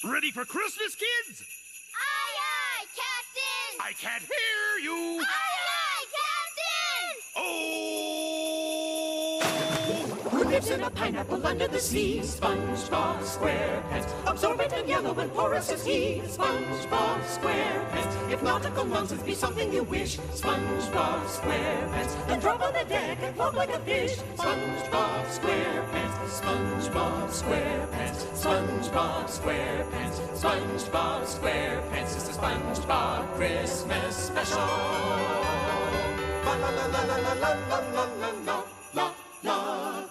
Ready for Christmas, kids? Aye, aye, Captain! I can't hear you! Aye, aye, Captain! Oh! Who lives in a pineapple under the sea? SpongeBob SquarePants. Absorbent and yellow and porous as he. SpongeBob SquarePants. If nautical nonsense be something you wish, SpongeBob SquarePants. And drop on the deck and float like a fish. SpongeBob SquarePants. SpongeBob SquarePants. SpongeBob SquarePants. SpongeBob SquarePants. It's the SpongeBob Christmas special. La la la la la la la la la la la la.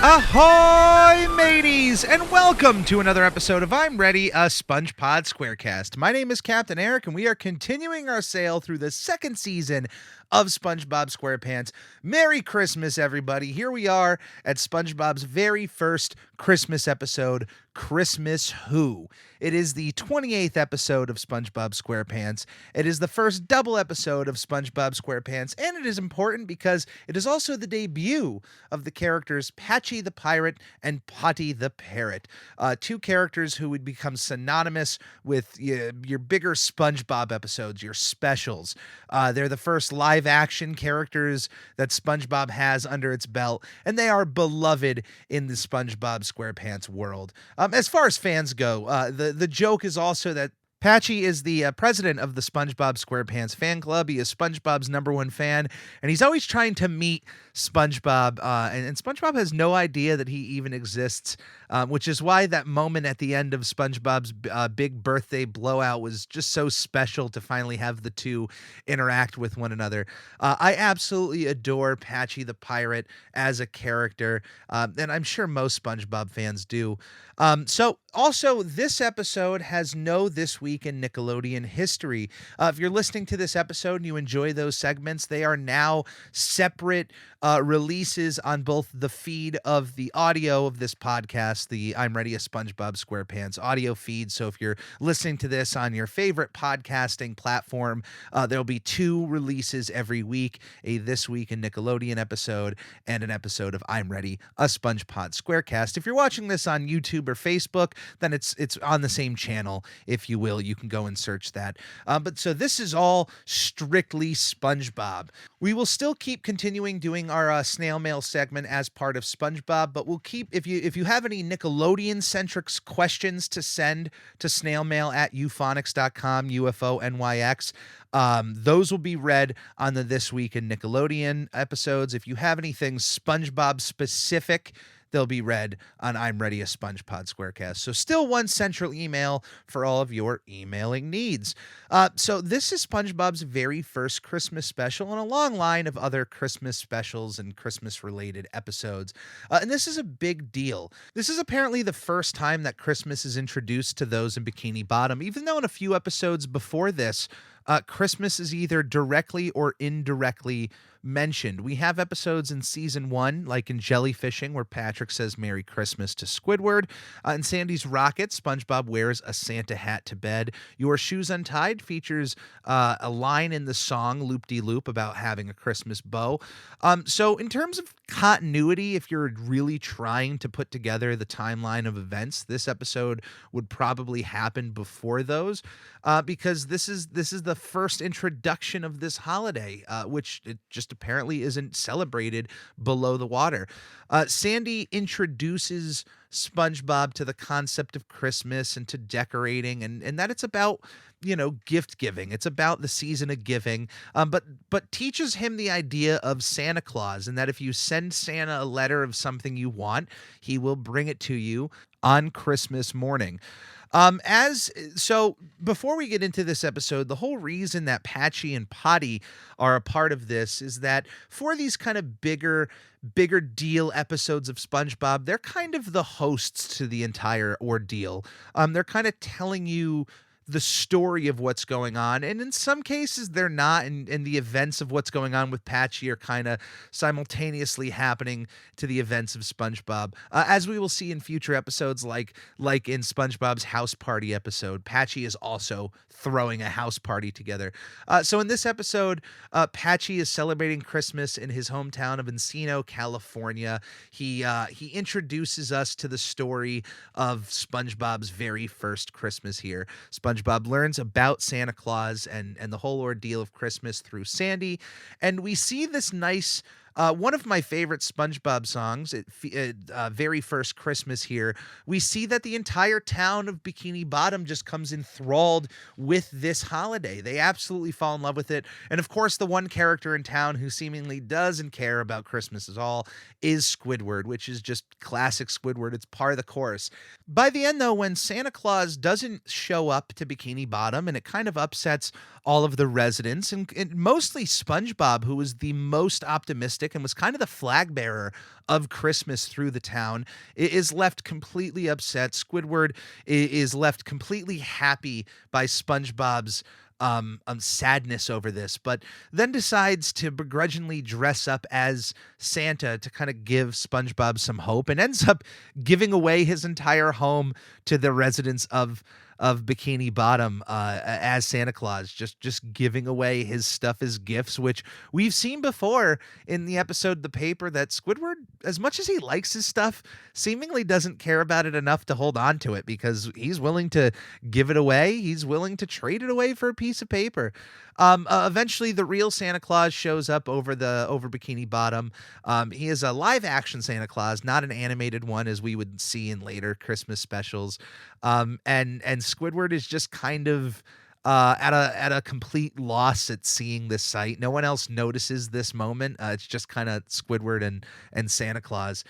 Ahoy, mateys, and welcome to another episode of I'm Ready, a SpongeBob SquareCast. My name is Captain Eric, and we are continuing our sail through the second season of SpongeBob SquarePants. Merry Christmas, everybody. Here we are at SpongeBob's very first Christmas episode, Christmas Who. It is the 28th episode of SpongeBob SquarePants. It is the first double episode of SpongeBob SquarePants, and it is important because it is also the debut of the characters Patchy the Pirate and Patchy the Parrot, two characters who would become synonymous with your bigger SpongeBob episodes, your specials. They're the first live-action characters that SpongeBob has under its belt, and they are beloved in the SpongeBob SquarePants world. As far as fans go, the joke is also that Patchy is the president of the SpongeBob SquarePants fan club. He is SpongeBob's #1 fan, and he's always trying to meet SpongeBob, and SpongeBob has no idea that he even exists, which is why that moment at the end of SpongeBob's big birthday blowout was just so special to finally have the two interact with one another. I absolutely adore Patchy the Pirate as a character, and I'm sure most SpongeBob fans do. So also, this episode has no This Week in Nickelodeon history. If you're listening to this episode and you enjoy those segments, they are now separate releases on both the feed of the audio of this podcast, the I'm Ready a SpongeBob SquarePants audio feed. So if you're listening to this on your favorite podcasting platform, there'll be two releases every week, a This Week in Nickelodeon episode and an episode of I'm Ready a SpongeBob SquareCast. If you're watching this on YouTube or Facebook, then it's on the same channel, if you will. You can go and search that. But so this is all strictly SpongeBob. We will still keep continuing doing our snail mail segment as part of SpongeBob, but we'll keep, if you have any Nickelodeon-centric questions to send to snailmail@uphonics.com, UFONYX, those will be read on the This Week in Nickelodeon episodes. If you have anything SpongeBob specific, they'll be read on I'm Ready a SpongeBob SquareCast. So still one central email for all of your emailing needs. So this is SpongeBob's very first Christmas special in a long line of other Christmas specials and Christmas-related episodes. And this is a big deal. This is apparently the first time that Christmas is introduced to those in Bikini Bottom, even though in a few episodes before this, Christmas is either directly or indirectly mentioned. We have episodes in season 1, like in Jellyfishing, where Patrick says Merry Christmas to Squidward. In Sandy's Rocket, SpongeBob wears a Santa hat to bed. Your Shoes Untied features a line in the song Loop-de-Loop about having a Christmas bow. So in terms of continuity, if you're really trying to put together the timeline of events, this episode would probably happen before those, because this is the first introduction of this holiday, which it just apparently isn't celebrated below the water. Sandy introduces SpongeBob to the concept of Christmas and to decorating, and that it's about, gift giving. It's about the season of giving, but teaches him the idea of Santa Claus, and that if you send Santa a letter of something you want, he will bring it to you on Christmas morning. So before we get into this episode, the whole reason that Patchy and Patty are a part of this is that for these kind of bigger deal episodes of SpongeBob, they're kind of the hosts to the entire ordeal. They're kind of telling you the story of what's going on. And in some cases, they're not. And the events of what's going on with Patchy are kind of simultaneously happening to the events of SpongeBob, as we will see in future episodes, like in SpongeBob's house party episode. Patchy is also throwing a house party together. So in this episode, Patchy is celebrating Christmas in his hometown of Encino, California. He introduces us to the story of SpongeBob's very first Christmas here. SpongeBob learns about Santa Claus and the whole ordeal of Christmas through Sandy, and we see this nice one of my favorite SpongeBob songs, Very First Christmas here. We see that the entire town of Bikini Bottom just comes enthralled with this holiday. They absolutely fall in love with it. And of course, the one character in town who seemingly doesn't care about Christmas at all is Squidward, which is just classic Squidward. It's par the course. By the end, though, when Santa Claus doesn't show up to Bikini Bottom, and it kind of upsets all of the residents, and mostly SpongeBob, who was the most optimistic and was kind of the flag bearer of Christmas through the town, is left completely upset. Squidward is left completely happy by SpongeBob's sadness over this, but then decides to begrudgingly dress up as Santa to kind of give SpongeBob some hope, and ends up giving away his entire home to the residents of Bikini Bottom as Santa Claus, just giving away his stuff as gifts, which we've seen before in the episode The Paper, that Squidward, as much as he likes his stuff, seemingly doesn't care about it enough to hold on to it, because he's willing to give it away. He's willing to trade it away for a piece of paper. Eventually, the real Santa Claus shows up over Bikini Bottom. He is a live action Santa Claus, not an animated one as we would see in later Christmas specials. And Squidward is just kind of at a complete loss at seeing this sight. No one else notices this moment. It's just kind of Squidward and Santa Claus.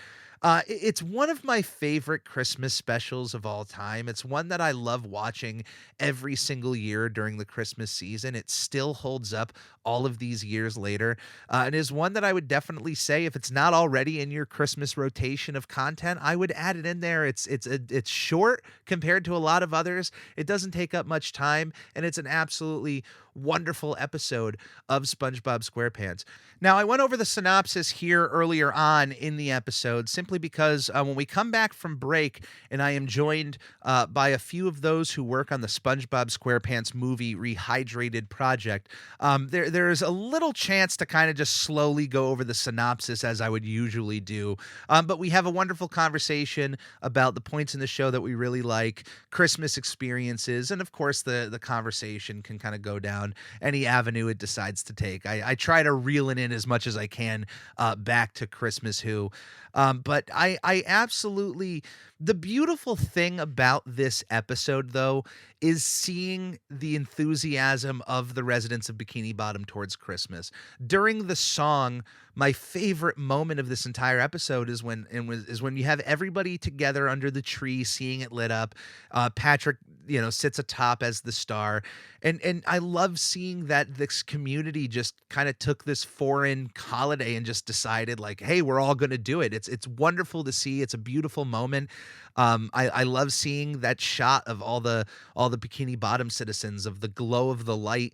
It's one of my favorite Christmas specials of all time. It's one that I love watching every single year during the Christmas season. It still holds up all of these years later, and is one that I would definitely say, if it's not already in your Christmas rotation of content, I would add it in there. It's short compared to a lot of others. It doesn't take up much time, and it's an absolutely wonderful episode of SpongeBob SquarePants. Now, I went over the synopsis here earlier on in the episode simply because when we come back from break and I am joined by a few of those who work on the SpongeBob SquarePants movie Rehydrated project, there's a little chance to kind of just slowly go over the synopsis as I would usually do. But we have a wonderful conversation about the points in the show that we really like, Christmas experiences, and of course the conversation can kind of go down any avenue it decides to take. I try to reel it in as much as I can back to Christmas Who. But I absolutely, the beautiful thing about this episode, though, is seeing the enthusiasm of the residents of Bikini Bottom towards Christmas. During the song, my favorite moment of this entire episode is when you have everybody together under the tree, seeing it lit up. Patrick, sits atop as the star, and I love seeing that this community just kind of took this foreign holiday and just decided, like, hey, we're all going to do it. It's wonderful to see. It's a beautiful moment. I love seeing that shot of all the Bikini Bottom citizens, of the glow of the light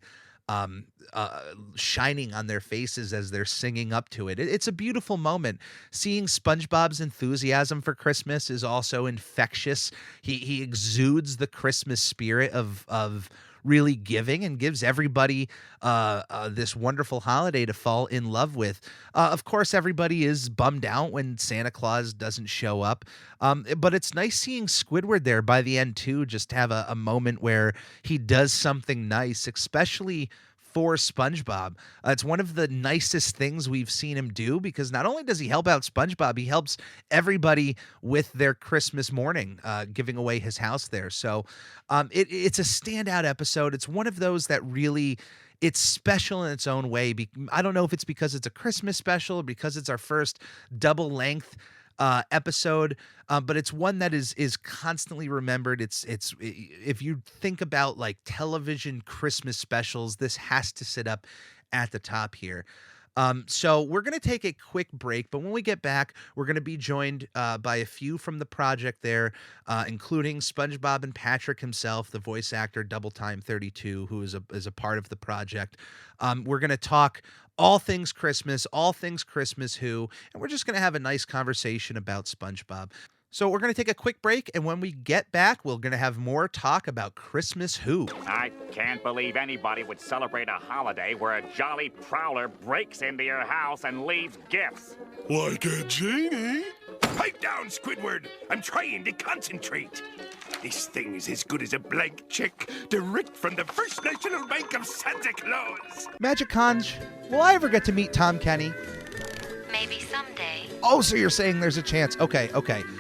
shining on their faces as they're singing up to it. It's a beautiful moment. Seeing SpongeBob's enthusiasm for Christmas is also infectious. He exudes the Christmas spirit of really giving, and gives everybody this wonderful holiday to fall in love with. Of course, everybody is bummed out when Santa Claus doesn't show up, but it's nice seeing Squidward there by the end too, just have a moment where he does something nice, especially for SpongeBob. It's one of the nicest things we've seen him do, because not only does he help out SpongeBob, he helps everybody with their Christmas morning, giving away his house there. So it's a standout episode. It's one of those that really, it's special in its own way. I don't know if it's because it's a Christmas special or because it's our first double length episode, but it's one that is constantly remembered. It's if you think about like television Christmas specials, this has to sit up at the top here. So we're going to take a quick break, but when we get back, we're going to be joined by a few from the project there, including SpongeBob and Patrick himself, the voice actor Double Time 32, who is a part of the project. We're going to talk all things Christmas Who, and we're just going to have a nice conversation about SpongeBob. So we're going to take a quick break, and when we get back, we're going to have more talk about Christmas Who. I can't believe anybody would celebrate a holiday where a jolly prowler breaks into your house and leaves gifts. Like a genie. Pipe down, Squidward. I'm trying to concentrate. This thing is as good as a blank check, direct from the First National Bank of Santa Claus. Magic Conj, will I ever get to meet Tom Kenny? Maybe someday. Oh, so you're saying there's a chance. Okay.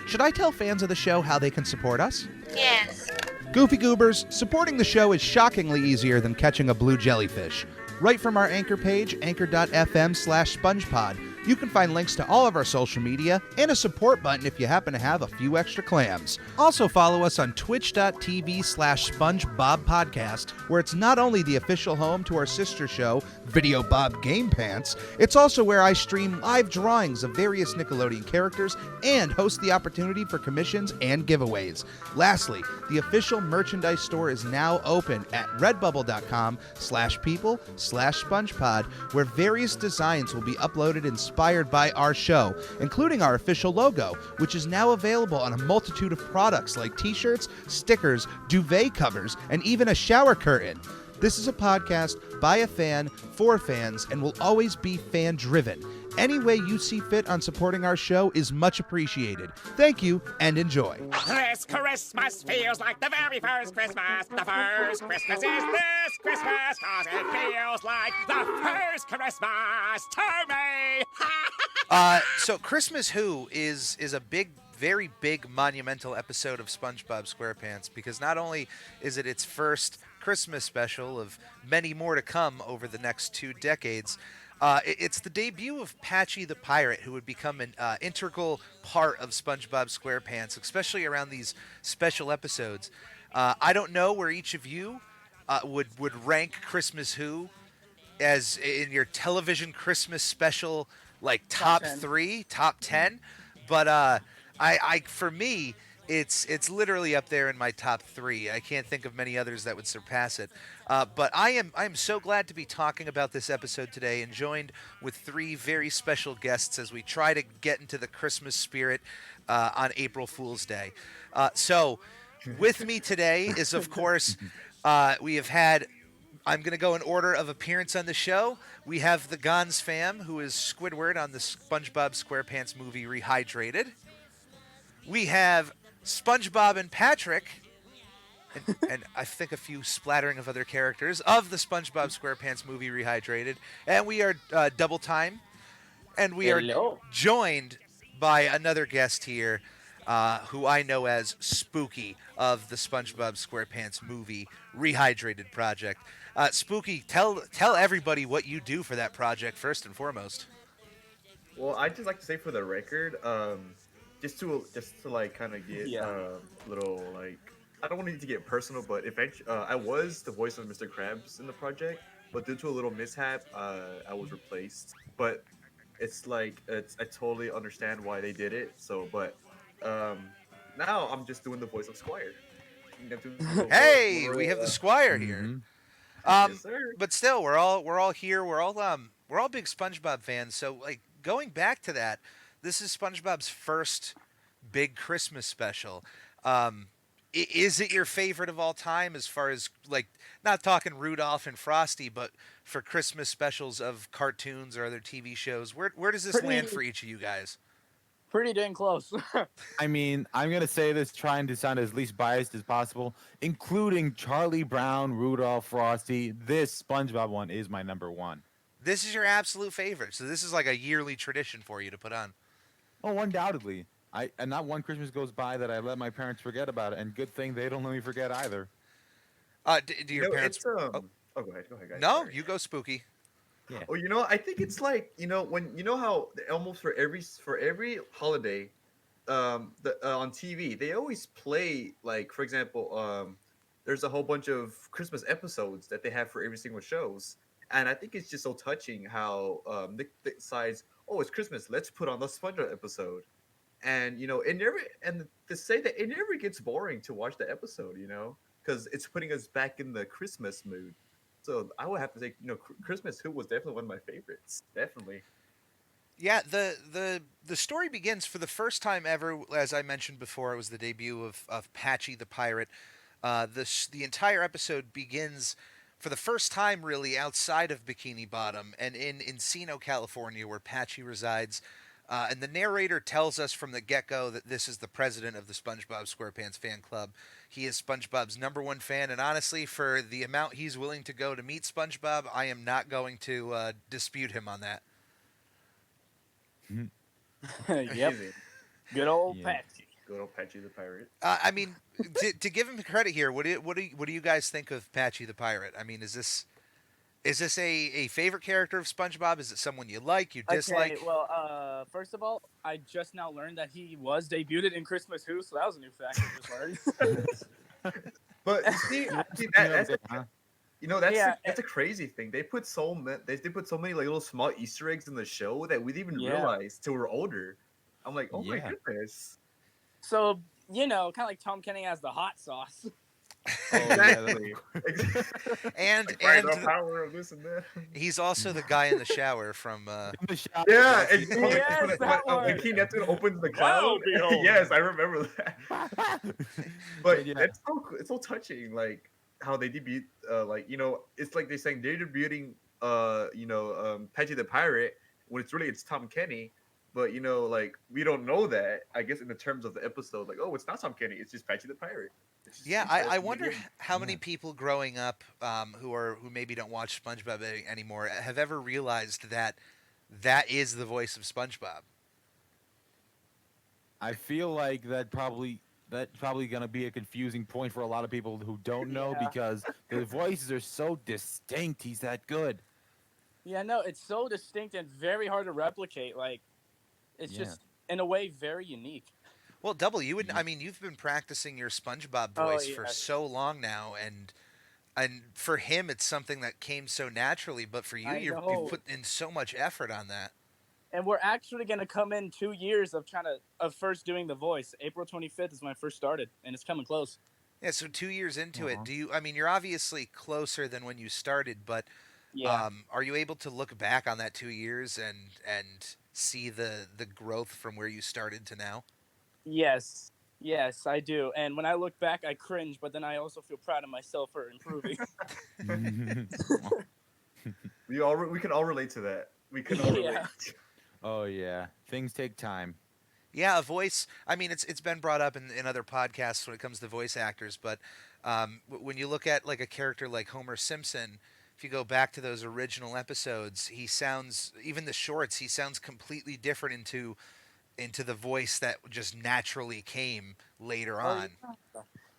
Should I tell fans of the show how they can support us? Yes. Goofy Goobers, supporting the show is shockingly easier than catching a blue jellyfish. Right from our anchor page, anchor.fm/SpongePod, you can find links to all of our social media and a support button if you happen to have a few extra clams. Also follow us on twitch.tv/SpongeBobPodcast, where it's not only the official home to our sister show, Video Bob Game Pants, it's also where I stream live drawings of various Nickelodeon characters and host the opportunity for commissions and giveaways. Lastly, the official merchandise store is now open at redbubble.com/people/SpongePod, where various designs will be uploaded inspired by our show, including our official logo, which is now available on a multitude of products like t-shirts, stickers, duvet covers, and even a shower curtain. This is a podcast by a fan, for fans, and will always be fan-driven. Any way you see fit on supporting our show is much appreciated. Thank you, and enjoy. This Christmas feels like the very first Christmas. The first Christmas is this Christmas, 'cause it feels like the first Christmas to me. So Christmas Who is a very big monumental episode of SpongeBob SquarePants, because not only is it its first Christmas special of many more to come over the next 2 decades, it's the debut of Patchy the Pirate, who would become an integral part of SpongeBob SquarePants, especially around these special episodes. I don't know where each of you would rank Christmas Who as in your television Christmas special, like top 3, top 10, but I for me, it's literally up there in my top 3. I can't think of many others that would surpass it. But I'm so glad to be talking about this episode today, and joined with 3 very special guests as we try to get into the Christmas spirit on April Fool's Day. So with me today is, of course, we have had, I'm going to go in order of appearance on the show. We have the Gons fam, who is Squidward on the SpongeBob SquarePants movie Rehydrated. We have SpongeBob and Patrick, and I think a few splattering of other characters of the SpongeBob SquarePants movie Rehydrated. And we are Double Time, and we are joined by another guest here, who I know as Spooky of the SpongeBob SquarePants movie Rehydrated project. Spooky, tell everybody what you do for that project first and foremost. Well, I'd just like to say for the record, just to like kind of get little, like, I don't want it to get personal, but eventually I was the voice of Mr. Krabs in the project, but due to a little mishap, I was replaced. But it's like I totally understand why they did it. So, but now I'm just doing the voice of Squire. Hey, we have the Squire here. Mm-hmm. Yes, sir. But still, we're all here. We're all big SpongeBob fans. So, like, going back to that, this is SpongeBob's first big Christmas special. Is it your favorite of all time, as far as, like, not talking Rudolph and Frosty, but for Christmas specials of cartoons or other TV shows? Where does this land for each of you guys? Pretty dang close. I mean, I'm going to say this trying to sound as least biased as possible, including Charlie Brown, Rudolph, Frosty. This SpongeBob one is my number 1. This is your absolute favorite. So this is like a yearly tradition for you to put on. Oh, undoubtedly. And not one Christmas goes by that I let my parents forget about it, and good thing they don't let me forget either. Do your parents... Go ahead, guys. No, Sorry. You go, Spooky. Yeah. Oh, I think it's like, when how almost for every holiday, on TV they always play, like, for example, there's a whole bunch of Christmas episodes that they have for every single shows, And I think it's just so touching how Nick decides, oh, it's Christmas, let's put on the SpongeBob episode. And it never, and to say that it never gets boring to watch the episode, because it's putting us back in the Christmas mood. So I would have to say, Christmas Who was definitely one of my favorites. Definitely. Yeah, the story begins for the first time ever. As I mentioned before, it was the debut of Patchy the Pirate. The entire episode begins for the first time really outside of Bikini Bottom and in Encino, California, where Patchy resides. And the narrator tells us from the get-go that this is the president of the SpongeBob SquarePants fan club. He is SpongeBob's #1 fan, and honestly, for the amount he's willing to go to meet SpongeBob, I am not going to dispute him on that. Yep. Amazing. Good old Yeah. Patchy. Good old Patchy the Pirate. I mean, to give him credit here, what do you guys think of Patchy the Pirate? I mean, is this a favorite character of SpongeBob? Is it someone you like, you dislike? Okay, well, first of all, I just now learned that he was debuted in Christmas Who, so that was a new fact I just learned. But see, that's Yeah, that's a crazy thing. They put they put so many like little small Easter eggs in the show that we didn't even Yeah. realize till we're older. I'm like, oh my Yeah. goodness. so, kind of like Tom Kenny has the hot sauce. Exactly. And Right, the and power of this and that. he's also the guy in the shower from. In the shop, Yeah, like, and Yes, that one. when King Neptune opens the Lo cloud. behold. Yes, I remember that. But yeah. it's so touching, like how they debut. It's like they're saying they're debuting. Patchy the Pirate when it's Tom Kenny. But like we don't know that. I guess in the terms of the episode, like, oh, it's not Tom Kenny. It's just Patchy the Pirate. It's just Yeah, I interesting wonder again. how many people growing up who maybe don't watch SpongeBob anymore have ever realized that that is the voice of SpongeBob. I feel like that's probably gonna be a confusing point for a lot of people who don't know Yeah. because the voices are so distinct. He's that good. Yeah, no, it's so distinct and very hard to replicate. Like, it's Yeah. just, in a way, very unique. Well, Double, I mean, you've been practicing your SpongeBob Oh, voice for yeah. so long now, and for him, it's something that came so naturally. But for you, I you've know. put in so much effort on that. And we're actually going to come in 2 years of first doing the voice. April 25th is when I first started, and it's coming close. Yeah, so 2 years into Uh-huh. it, I mean, you're obviously closer than when you started, but Yeah. are you able to look back on that 2 years and see the growth from where you started to now? Yes. Yes, I do. And when I look back, I cringe, but then I also feel proud of myself for improving. We can all relate to that. We can all relate. Yeah. Oh yeah, things take time. Yeah, a voice. I mean, it's been brought up in other podcasts when it comes to voice actors, but when you look at like a character like Homer Simpson, if you go back to those original episodes, he sounds even the shorts. He sounds completely different into the voice that just naturally came later on.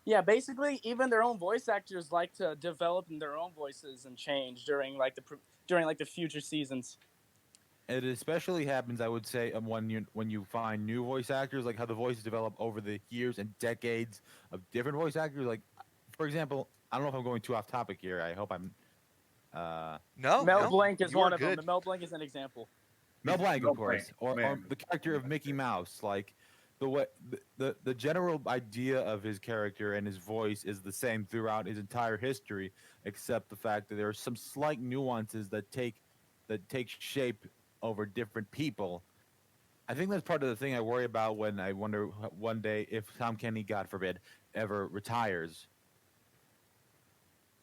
Yeah, basically, even their own voice actors like to develop in their own voices and change during the future seasons. It especially happens, I would say, when you find new voice actors, like how the voices develop over the years and decades of different voice actors. Like, for example, I don't know if I'm going too off topic here. I hope I'm. No, Mel no, Blanc is you are one of good. them. Mel Blanc is an example. Mel Blanc, Mel of course, Blanc, or man. the character of Mickey Mouse. Like the way the general idea of his character and his voice is the same throughout his entire history, except the fact that there are some slight nuances that take shape over different people. I think that's part of the thing I worry about when I wonder one day if Tom Kenny, God forbid, ever retires.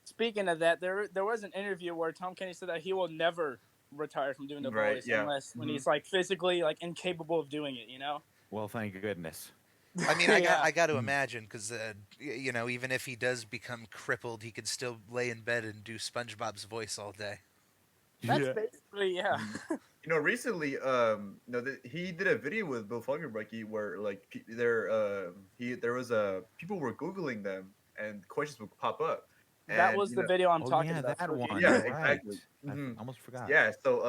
Speaking of that, there was an interview where Tom Kenny said that he will never retire from doing the Right, voice yeah. unless when Mhm. he's like physically like incapable of doing it. You know. Well, thank goodness. I mean, Yeah. I got to imagine because even if he does become crippled, he could still lay in bed and do SpongeBob's voice all day. That's basically yeah. Recently, he did a video with Bill Funkenbecky where like there was people were googling them and questions would pop up. That And, was you the know- video I'm Oh talking yeah, about. that for one. Yeah, right. exactly. I Mhm. almost forgot. Yeah, so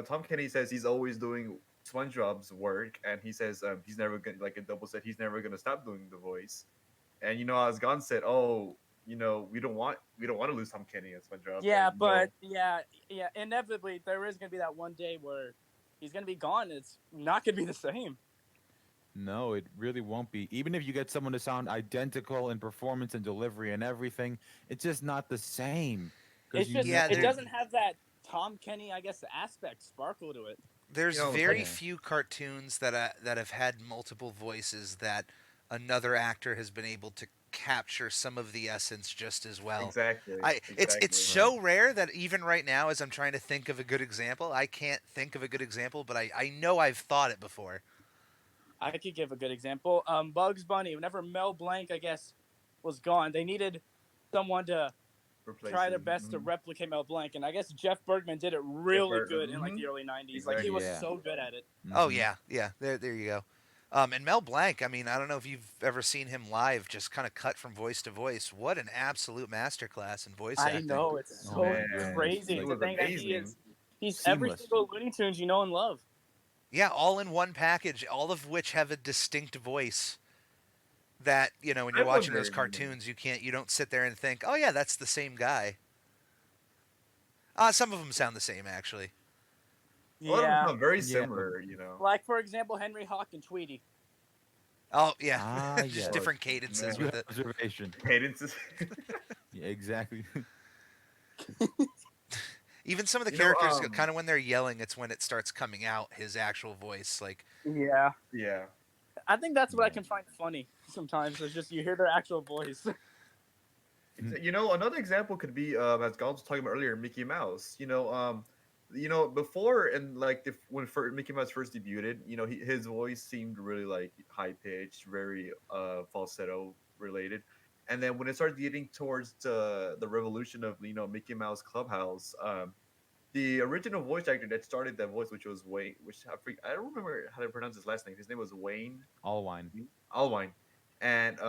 Tom Kenny says he's always doing SpongeBob's work, and he says he's never gonna, like a double said, he's never gonna stop doing the voice. And Osgon said, "Oh, we don't want to lose Tom Kenny as SpongeBob. Yeah, and, but yeah, inevitably there is gonna be that one day where he's gonna be gone. And it's not gonna be the same. No, it really won't be. Even if you get someone to sound identical in performance and delivery and everything, it's just not the same. It's You just know, it doesn't have that Tom Kenny, I guess, aspect, sparkle to it. There's You know, very Yeah. few cartoons that have had multiple voices that another actor has been able to capture some of the essence just as well. exactly. It's Exactly. so rare that even right now, as I'm trying to think of a good example, I can't think of a good example, but I know I've thought it before. I could give a good example. Bugs Bunny. Whenever Mel Blanc, I guess, was gone, they needed someone to try their Replacing. best to Mhm. replicate Mel Blanc, and I guess Jeff Bergman did it really good in like the early '90s. Like he was Yeah. so good at it. Oh Mhm. yeah. There you go. And Mel Blanc, I mean, I don't know if you've ever seen him live, just kind of cut from voice to voice. What an absolute masterclass in voice I acting. know it's Oh so my goodness. crazy It to was think that amazing. he's every Seamless. single Looney Tunes you know and love. Yeah, all in one package, all of which have a distinct voice that, when I you're watching those wonder, cartoons, you don't sit there and think, "Oh yeah, that's the same guy." Some of them sound the same actually. a lot of them Yeah, sound very Yeah. similar. like for example, Henry Hawk and Tweety. Oh yeah. Ah, Just yes. different cadences Yeah. with Good it. observation. Cadences. Yeah, exactly. Even some of the You know, characters kind of when they're yelling, it's when it starts coming out his actual voice like Yeah, yeah. I think that's what I Yeah. can find funny sometimes. It's just you hear their actual voice. Another example could be as Gal was talking about earlier, Mickey Mouse. Before and like when Mickey Mouse first debuted, his voice seemed really like high pitched, very falsetto related. And then when it started getting towards the revolution of Mickey Mouse Clubhouse, the original voice actor that started that voice, which was Wayne, I don't remember how to pronounce his last name. His name was Wayne All wine. Allwine, and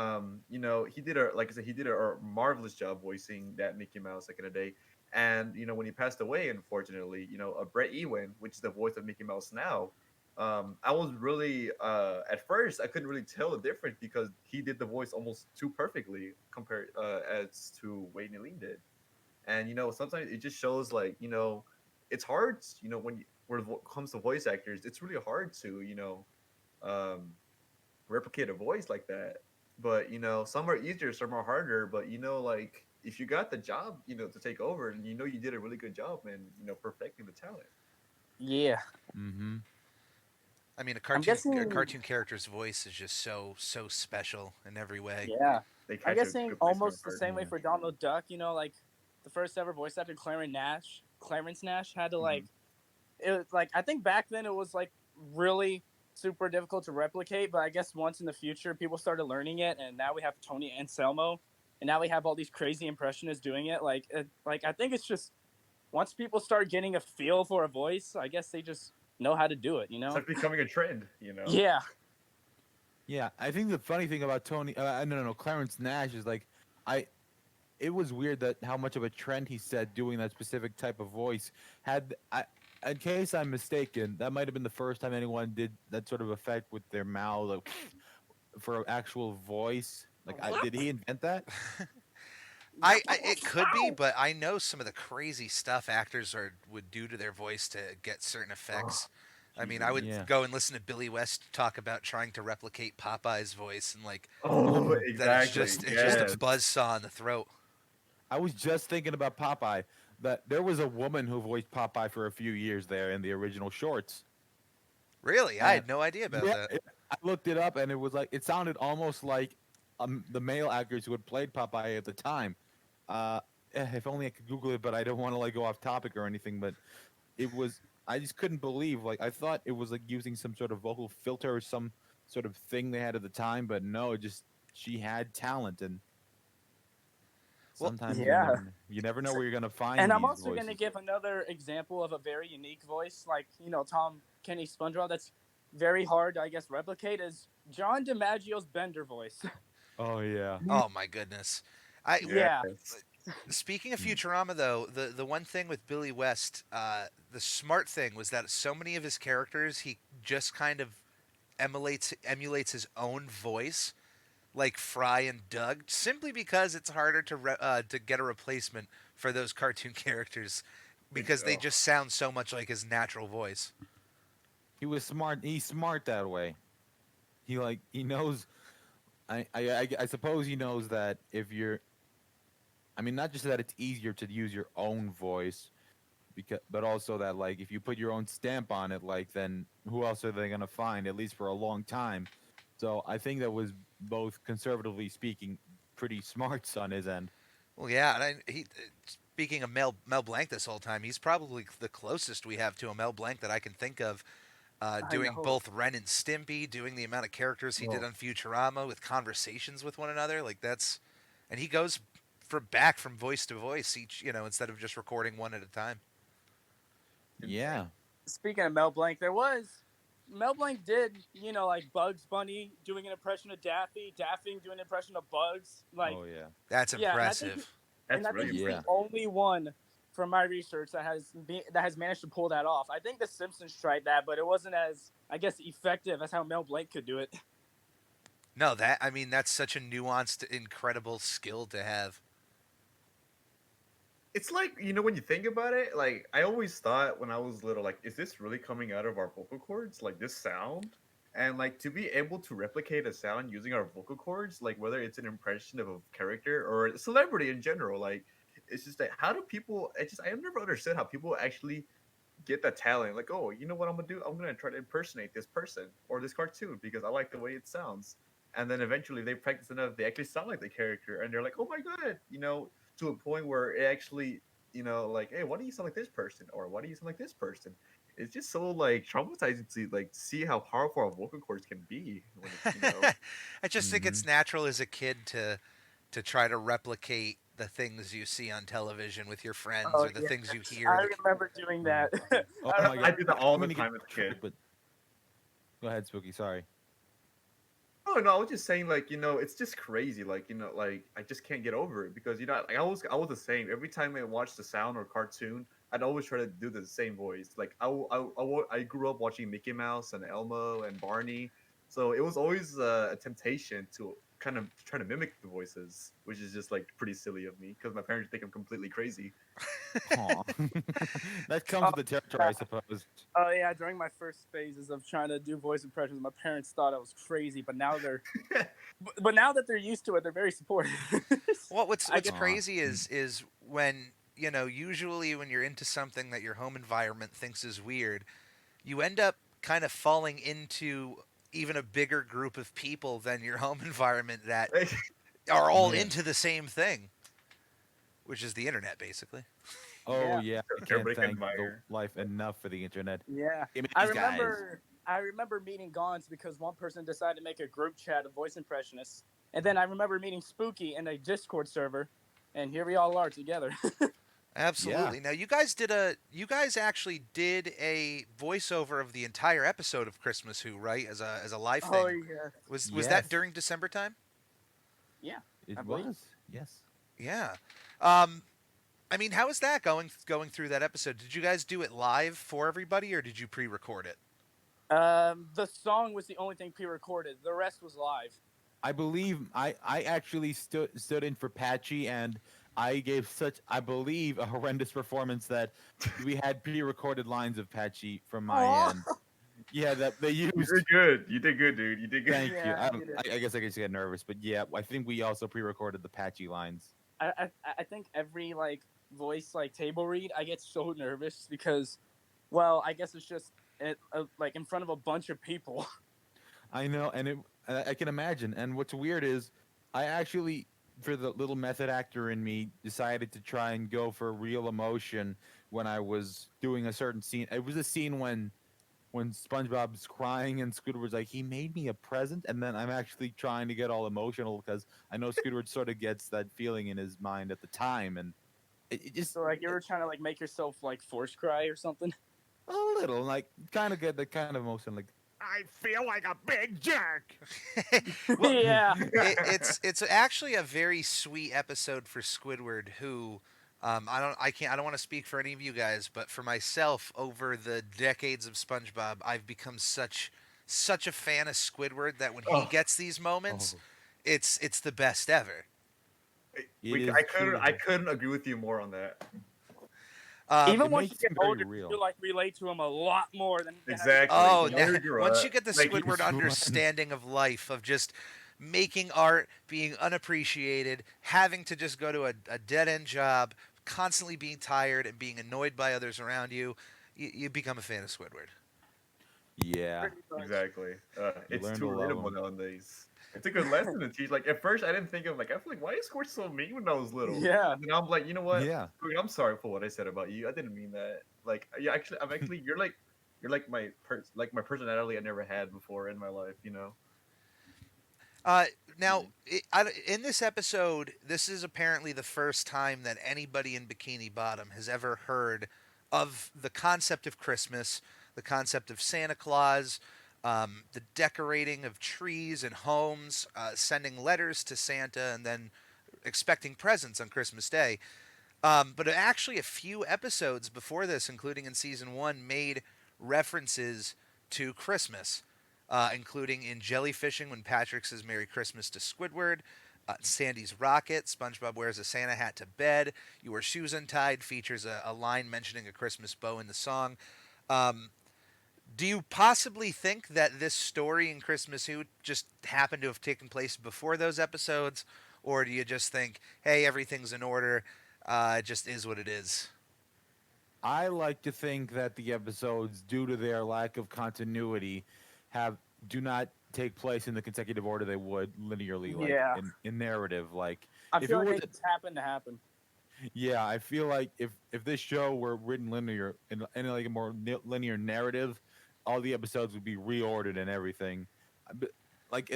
he did like I said, he did a marvelous job voicing that Mickey Mouse back in the day. And when he passed away, unfortunately, Brett Ewen, which is the voice of Mickey Mouse now, I was really at first I couldn't really tell the difference because he did the voice almost too perfectly compared as to Wayne Eileen did. And sometimes it just shows like it's hard when it comes to voice actors, it's really hard to um replicate a voice like that. But some are easier, some are harder. But like if you got the job, to take over, and you did a really good job, and perfecting the talent. Yeah, Mm-hmm. I mean, I'm a guessing. cartoon character's voice is just so special in every way. Yeah, They I'm catch a guessing good place in your almost the heart. same way Yeah. for Donald Duck. Like the first ever voice actor, Clarence Nash, had to like. It was like I think back then it was like really super difficult to replicate, but I guess once in the future people started learning it, and now we have Tony Anselmo, and now we have all these crazy impressionists doing it. Like I think it's just once people start getting a feel for a voice, I guess they just know how to do it. It's like becoming a trend. Yeah, Yeah, I think the funny thing about Tony, no, Clarence Nash is like, I, it was weird that how much of a trend he set doing that specific type of voice. In case I'm mistaken, that might have been the first time anyone did that sort of effect with their mouth like, for actual voice. Like, did he invent that? It could be, but I know some of the crazy stuff actors would do to their voice to get certain effects. I mean, I would Yeah. go and listen to Billy West talk about trying to replicate Popeye's voice, and like Oh, that exactly. it's just Yes. a buzz saw in the throat. I was just thinking about Popeye. That there was a woman who voiced Popeye for a few years there in the original shorts. Really, I had no idea about Yeah, that. I looked it up, and it was like it sounded almost like the male actors who had played Popeye at the time. If only I could Google it, but I don't want to like go off topic or anything. But it was I just couldn't believe like I thought it was like using some sort of vocal filter or some sort of thing they had at the time, but no, it just she had talent and. Well, Sometimes yeah. you never know where you're gonna find. and I'm these also voices. gonna give another example of a very unique voice, like Tom Kenny SpongeBob. That's very hard to, I guess, replicate is John DiMaggio's Bender voice. Oh yeah. Oh my goodness. Yeah. Speaking of Futurama, though, the one thing with Billy West, the smart thing was that so many of his characters, he just kind of emulates his own voice. like Fry and Doug, simply because it's harder to get a replacement for those cartoon characters because they Oh, just sound so much like his natural voice. He was smart. He's smart that way. He knows. I suppose he knows that if you're, I mean, not just that it's easier to use your own voice, but also that like if you put your own stamp on it, like then who else are they gonna find? At least for a long time. So I think that was both conservatively speaking pretty smart on his end. Well, yeah, and speaking of Mel Blanc this whole time, he's probably the closest we have to a Mel Blanc that I can think of. I Doing know. both Ren and Stimpy, doing the amount of characters he did oh. on Futurama with conversations with one another, like that's, and he goes back from voice to voice each, instead of just recording one at a time. Yeah. Speaking of Mel Blanc, Mel Blanc did, like Bugs Bunny doing an impression of Daffy, Daffy doing an impression of Bugs. Like, Oh yeah. That's yeah, impressive. and I That's think really he's Yeah. the only one from my research that has managed to pull that off. I think The Simpsons tried that, but it wasn't as, I guess, effective as how Mel Blanc could do it. No, that's such a nuanced, incredible skill to have. It's like, when you think about it, like I always thought when I was little, like, is this really coming out of our vocal cords? Like this sound? And like to be able to replicate a sound using our vocal cords, like whether it's an impression of a character or a celebrity in general, like it's just like how do people I've never understood how people actually get that talent. Like, oh, you know what I'm gonna do? I'm gonna try to impersonate this person or this cartoon because I like the way it sounds. And then eventually they practice enough, they actually sound like the character, and they're like, oh my god, to a point where it actually, like, hey, why do you sound like this person, or why do you sound like this person? It's just so like traumatizing to like see how powerful our vocal cords can be when it's. I just think Hmm. it's natural as a kid to try to replicate the things you see on television with your friends Oh or the yeah, things you hear. I remember doing that. Oh I my I god. remember. did that all I'm the gonna get time as a kid. but go ahead, Spooky. Sorry. Oh no, I was just saying, like, it's just crazy. Like, like I just can't get over it because like I was the same. Every time I watched the sound or cartoon, I'd always try to do the same voice. Like I grew up watching Mickey Mouse and Elmo and Barney, so it was always a temptation to kind of try to mimic the voices, which is just like pretty silly of me because my parents think I'm completely crazy. Aw. That comes Oh, with the territory, yeah. I suppose. Oh yeah, during my first phases of trying to do voice impressions, my parents thought I was crazy, but now but now that they're used to it, they're very supportive. Well, what's I what's get, Aw. crazy is when usually when you're into something that your home environment thinks is weird, you end up kind of falling into even a bigger group of people than your home environment that are all Yeah. into the same thing, which is the internet, basically. Oh yeah, yeah. I can't Everybody can thank the admire. life enough for the internet. yeah. Give me I these guys. remember meeting Gons because one person decided to make a group chat of voice impressionists, and then I remember meeting Spooky in a Discord server, and here we all are together. Yeah. Absolutely. Now you guys actually did a voiceover of the entire episode of Christmas Who, right? As a live Oh thing. yeah, Was that Yes. during December time? yeah. It I believe. was. Yes. Yeah. Um I mean, how is that going through that episode? Did you guys do it live for everybody or did you pre-record it? The song was the only thing pre-recorded. The rest was live. I believe I actually stood in for Patchy, and I gave such, I believe, a horrendous performance that we had pre-recorded lines of Patchy from my Aw. end. Yeah, that they You used. did good. You did good, dude. You did good. Thank you. Yeah, you did. I guess I just get nervous, but yeah, I think we also pre-recorded the Patchy lines. I think every like voice like table read, I get so nervous because, well, I guess it's just like in front of a bunch of people. I know, and I can imagine. And what's weird is, I actually, for the little method actor in me, decided to try and go for real emotion when I was doing a certain scene. It was a scene when SpongeBob's crying and Squidward's like, he made me a present, and then I'm actually trying to get all emotional because I know Squidward sort of gets that feeling in his mind at the time, and it just So like you were trying to like make yourself like force cry or something. a little like kind of get the kind of emotion like. I feel like a big jerk. Well, Yeah. it's actually a very sweet episode for Squidward, who I don't want to speak for any of you guys, but for myself, over the decades of SpongeBob, I've become such a fan of Squidward that when he Oh, gets these moments, Oh. it's the best ever. I couldn't agree with you more on that. Even It once you makes get him very older, real. you like relate to him a lot more than Exactly. Oh, The younger you grow once up, you get the like, Squidward understanding of life, of just making art, being unappreciated, having to just go to a dead end job, constantly being tired and being annoyed by others around you, you become a fan of Squidward. Yeah, exactly. you It's learn too to love relatable him. nowadays. It's a good lesson to teach. Like at first, I didn't think of like I feel like why is Squirt so mean when I was little? Yeah. And I'm like, you know what? Yeah. Squirt, I'm sorry for what I said about you. I didn't mean that. Like, yeah, actually, you're like my personality I never had before in my life. You know. Now, in this episode, this is apparently the first time that anybody in Bikini Bottom has ever heard of the concept of Christmas, the concept of Santa Claus, the decorating of trees and homes, sending letters to Santa, and then expecting presents on Christmas Day. But actually, a few episodes before this, including in season one, made references to Christmas, including in Jellyfishing when Patrick says Merry Christmas to Squidward, Sandy's Rocket, SpongeBob wears a Santa hat to bed, Your Shoes Untied features a line mentioning a Christmas bow in the song. Do you possibly think that this story in Christmas Who just happened to have taken place before those episodes? Or do you just think, hey, everything's in order, it just is what it is? I like to think that the episodes, due to their lack of continuity, do not take place in the consecutive order they would linearly, like Yeah. in narrative. Like I if feel it like was, it just happened to happen. yeah, I feel like if this show were written linear in like a more linear narrative, all the episodes would be reordered and everything. But like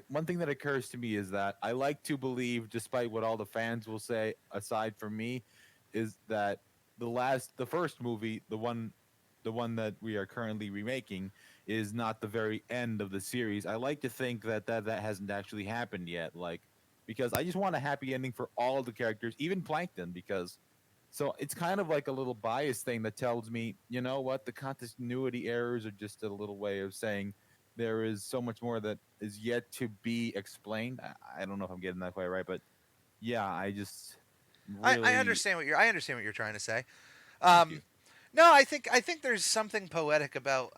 one thing that occurs to me is that I like to believe, despite what all the fans will say, aside from me, is that the first movie, the one that we are currently remaking, is not the very end of the series. I like to think that hasn't actually happened yet, like because I just want a happy ending for all the characters, even Plankton, because so it's kind of like a little bias thing that tells me, you know what, the continuity errors are just a little way of saying there is so much more that is yet to be explained. I don't know if I'm getting that quite right, but yeah, I just I really understand I understand what you're trying to say. thank you. No, I think there's something poetic about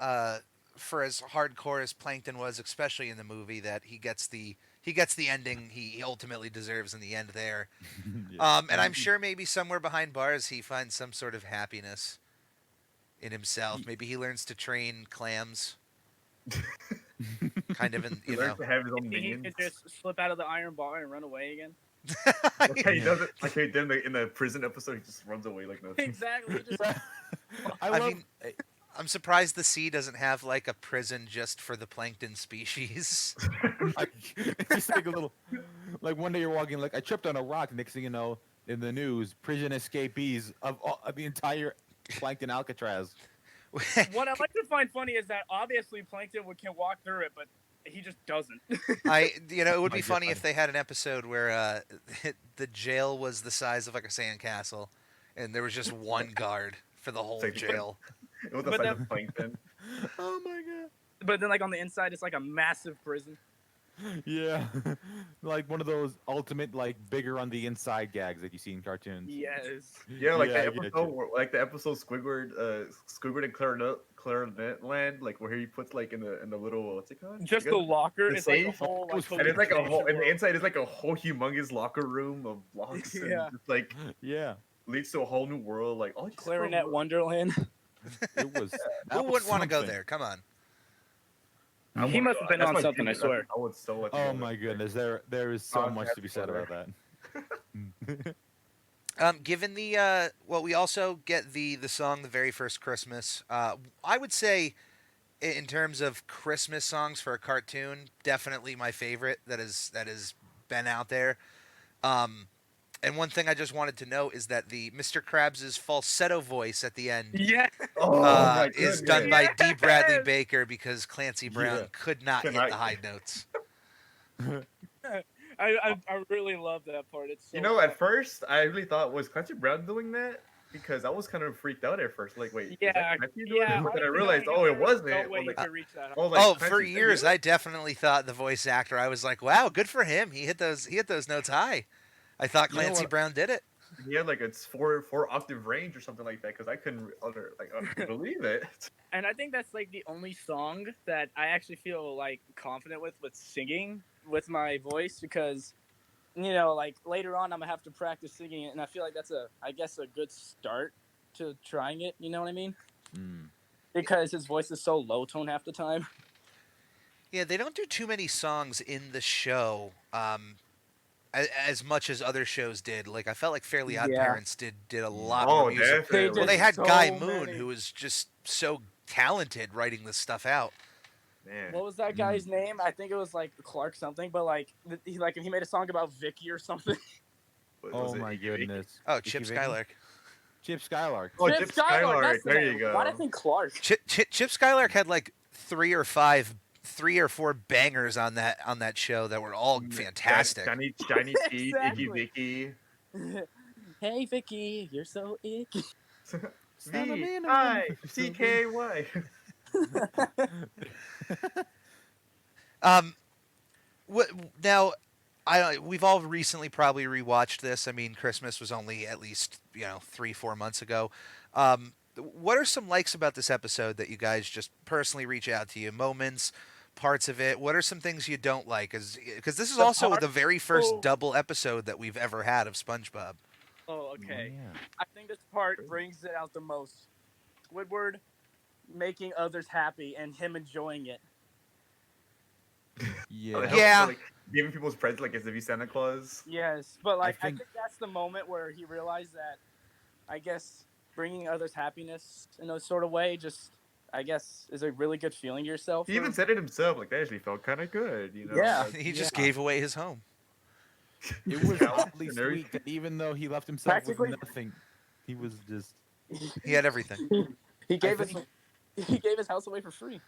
for as hardcore as Plankton was, especially in the movie, that he gets the ending he ultimately deserves in the end there. Yeah. And I'm sure maybe somewhere behind bars he finds some sort of happiness in himself. Maybe he learns to train clams. Kind of in He you learns know. to have his own He minions. could just slip out of the iron bar and run away again. Like how he does it. Like how he did in the prison episode, he just runs away like nothing. Exactly. Just, I I love. mean, I'm surprised the sea doesn't have like a prison just for the plankton species. Like, it's just like a little, like one day you're walking, like I tripped on a rock. Next thing you know, in the news, prison escapees of the entire Plankton Alcatraz. what I like to find funny is that obviously Plankton can walk through it, but he just doesn't. It would My be funny God. if they had an episode where the jail was the size of like a sandcastle, and there was just one guard for the whole Like, jail. It was the But size that- of plankton. Oh my god. But then, like on the inside, it's like a massive prison. Yeah, like one of those ultimate, like bigger on the inside gags that you see in cartoons. Yes. Yeah, like I the get episode, you. like the episode Squidward and Clarinet Land, like where he puts like in the little what's it called? Just I the guess- locker the is like a safe? whole like. and it's like a whole, communication and the world. inside is like a whole humongous locker room of blocks, and Yeah. just like Yeah, leads to a whole new world. Like oh, just Clarinet go- Wonderland. it was. Who wouldn't want to go there? Come on. I He wanna must go. have been That's on my something, dream. I swear. I would so like. to Oh go my there. goodness, there is so I'll much have to be to said go about that. Given the we also get the song "The Very First Christmas." I would say, in terms of Christmas songs for a cartoon, definitely my favorite that has been out there. And one thing I just wanted to note is that the Mr. Krabs' falsetto voice at the end Yeah. Oh my is goodness. done by D. Bradley Yes! Baker because Clancy Brown Yeah. could not hit Cannot- the high notes. I really love that part. It's so You know, fun. at first I really thought was Clancy Brown doing that, because I was kind of freaked out at first. Like, wait, is Yeah, that Clancy doing yeah. it? But then I honestly, realized, knowing oh, there it was wasn't. no way Well, he like, could reach that. oh, like, Oh, for Clancy, is that years you? I definitely thought the voice actor. I was like, wow, good for him. He hit those notes high. I thought You know Clancy what? Brown did it. He had like a four octave range or something like that because I couldn't believe it. And I think that's like the only song that I actually feel like confident with singing with my voice because like later on I'm gonna have to practice singing it, and I feel like that's I guess a good start to trying it. You know what I mean? Mm. Because his voice is so low tone half the time. Yeah, they don't do too many songs in the show, as much as other shows did. Like I felt like Fairly Odd Yeah. Parents did a lot Oh, more music. definitely. Well, they did had so Guy Moon, many. who was just so talented writing this stuff out. Man. What was that guy's name? I think it was like Clark something, but like he made a song about Vicky or something. Was Oh it my Vicky? goodness. Oh, Vicky Chip Vicky? Skylark. Chip Skylark. Oh, Chip Skylark. That's the There name. you go. Why did I think Clark? Chip Skylark had like three or four bangers on that show that were all fantastic. Shiny Teeth, Exactly. Vicky. Hey Vicky, you're so icky. VICKY. What now? We've all recently probably rewatched this. I mean, Christmas was only at least 3-4 months ago. What are some likes about this episode that you guys just personally reach out to you? Moments, parts of it. What are some things you don't like? Because this is The also part- the very first Oh. double episode that we've ever had of SpongeBob. Oh, okay. Yeah. I think this part brings it out the most. Squidward making others happy and him enjoying it. Yeah. Yeah. Like, giving people's presents like as if he's Santa Claus. Yes, but like I think- think that's the moment where he realized that, I guess, bringing others happiness in a sort of way just, I guess, is a really good feeling to yourself. He even said it himself. Like that actually felt kind of good. Yeah. Like, He just gave away his home. It was oddly and everything. sweet that even though he left himself Practically- with nothing, he was just. He had everything. he gave think- his house away for free.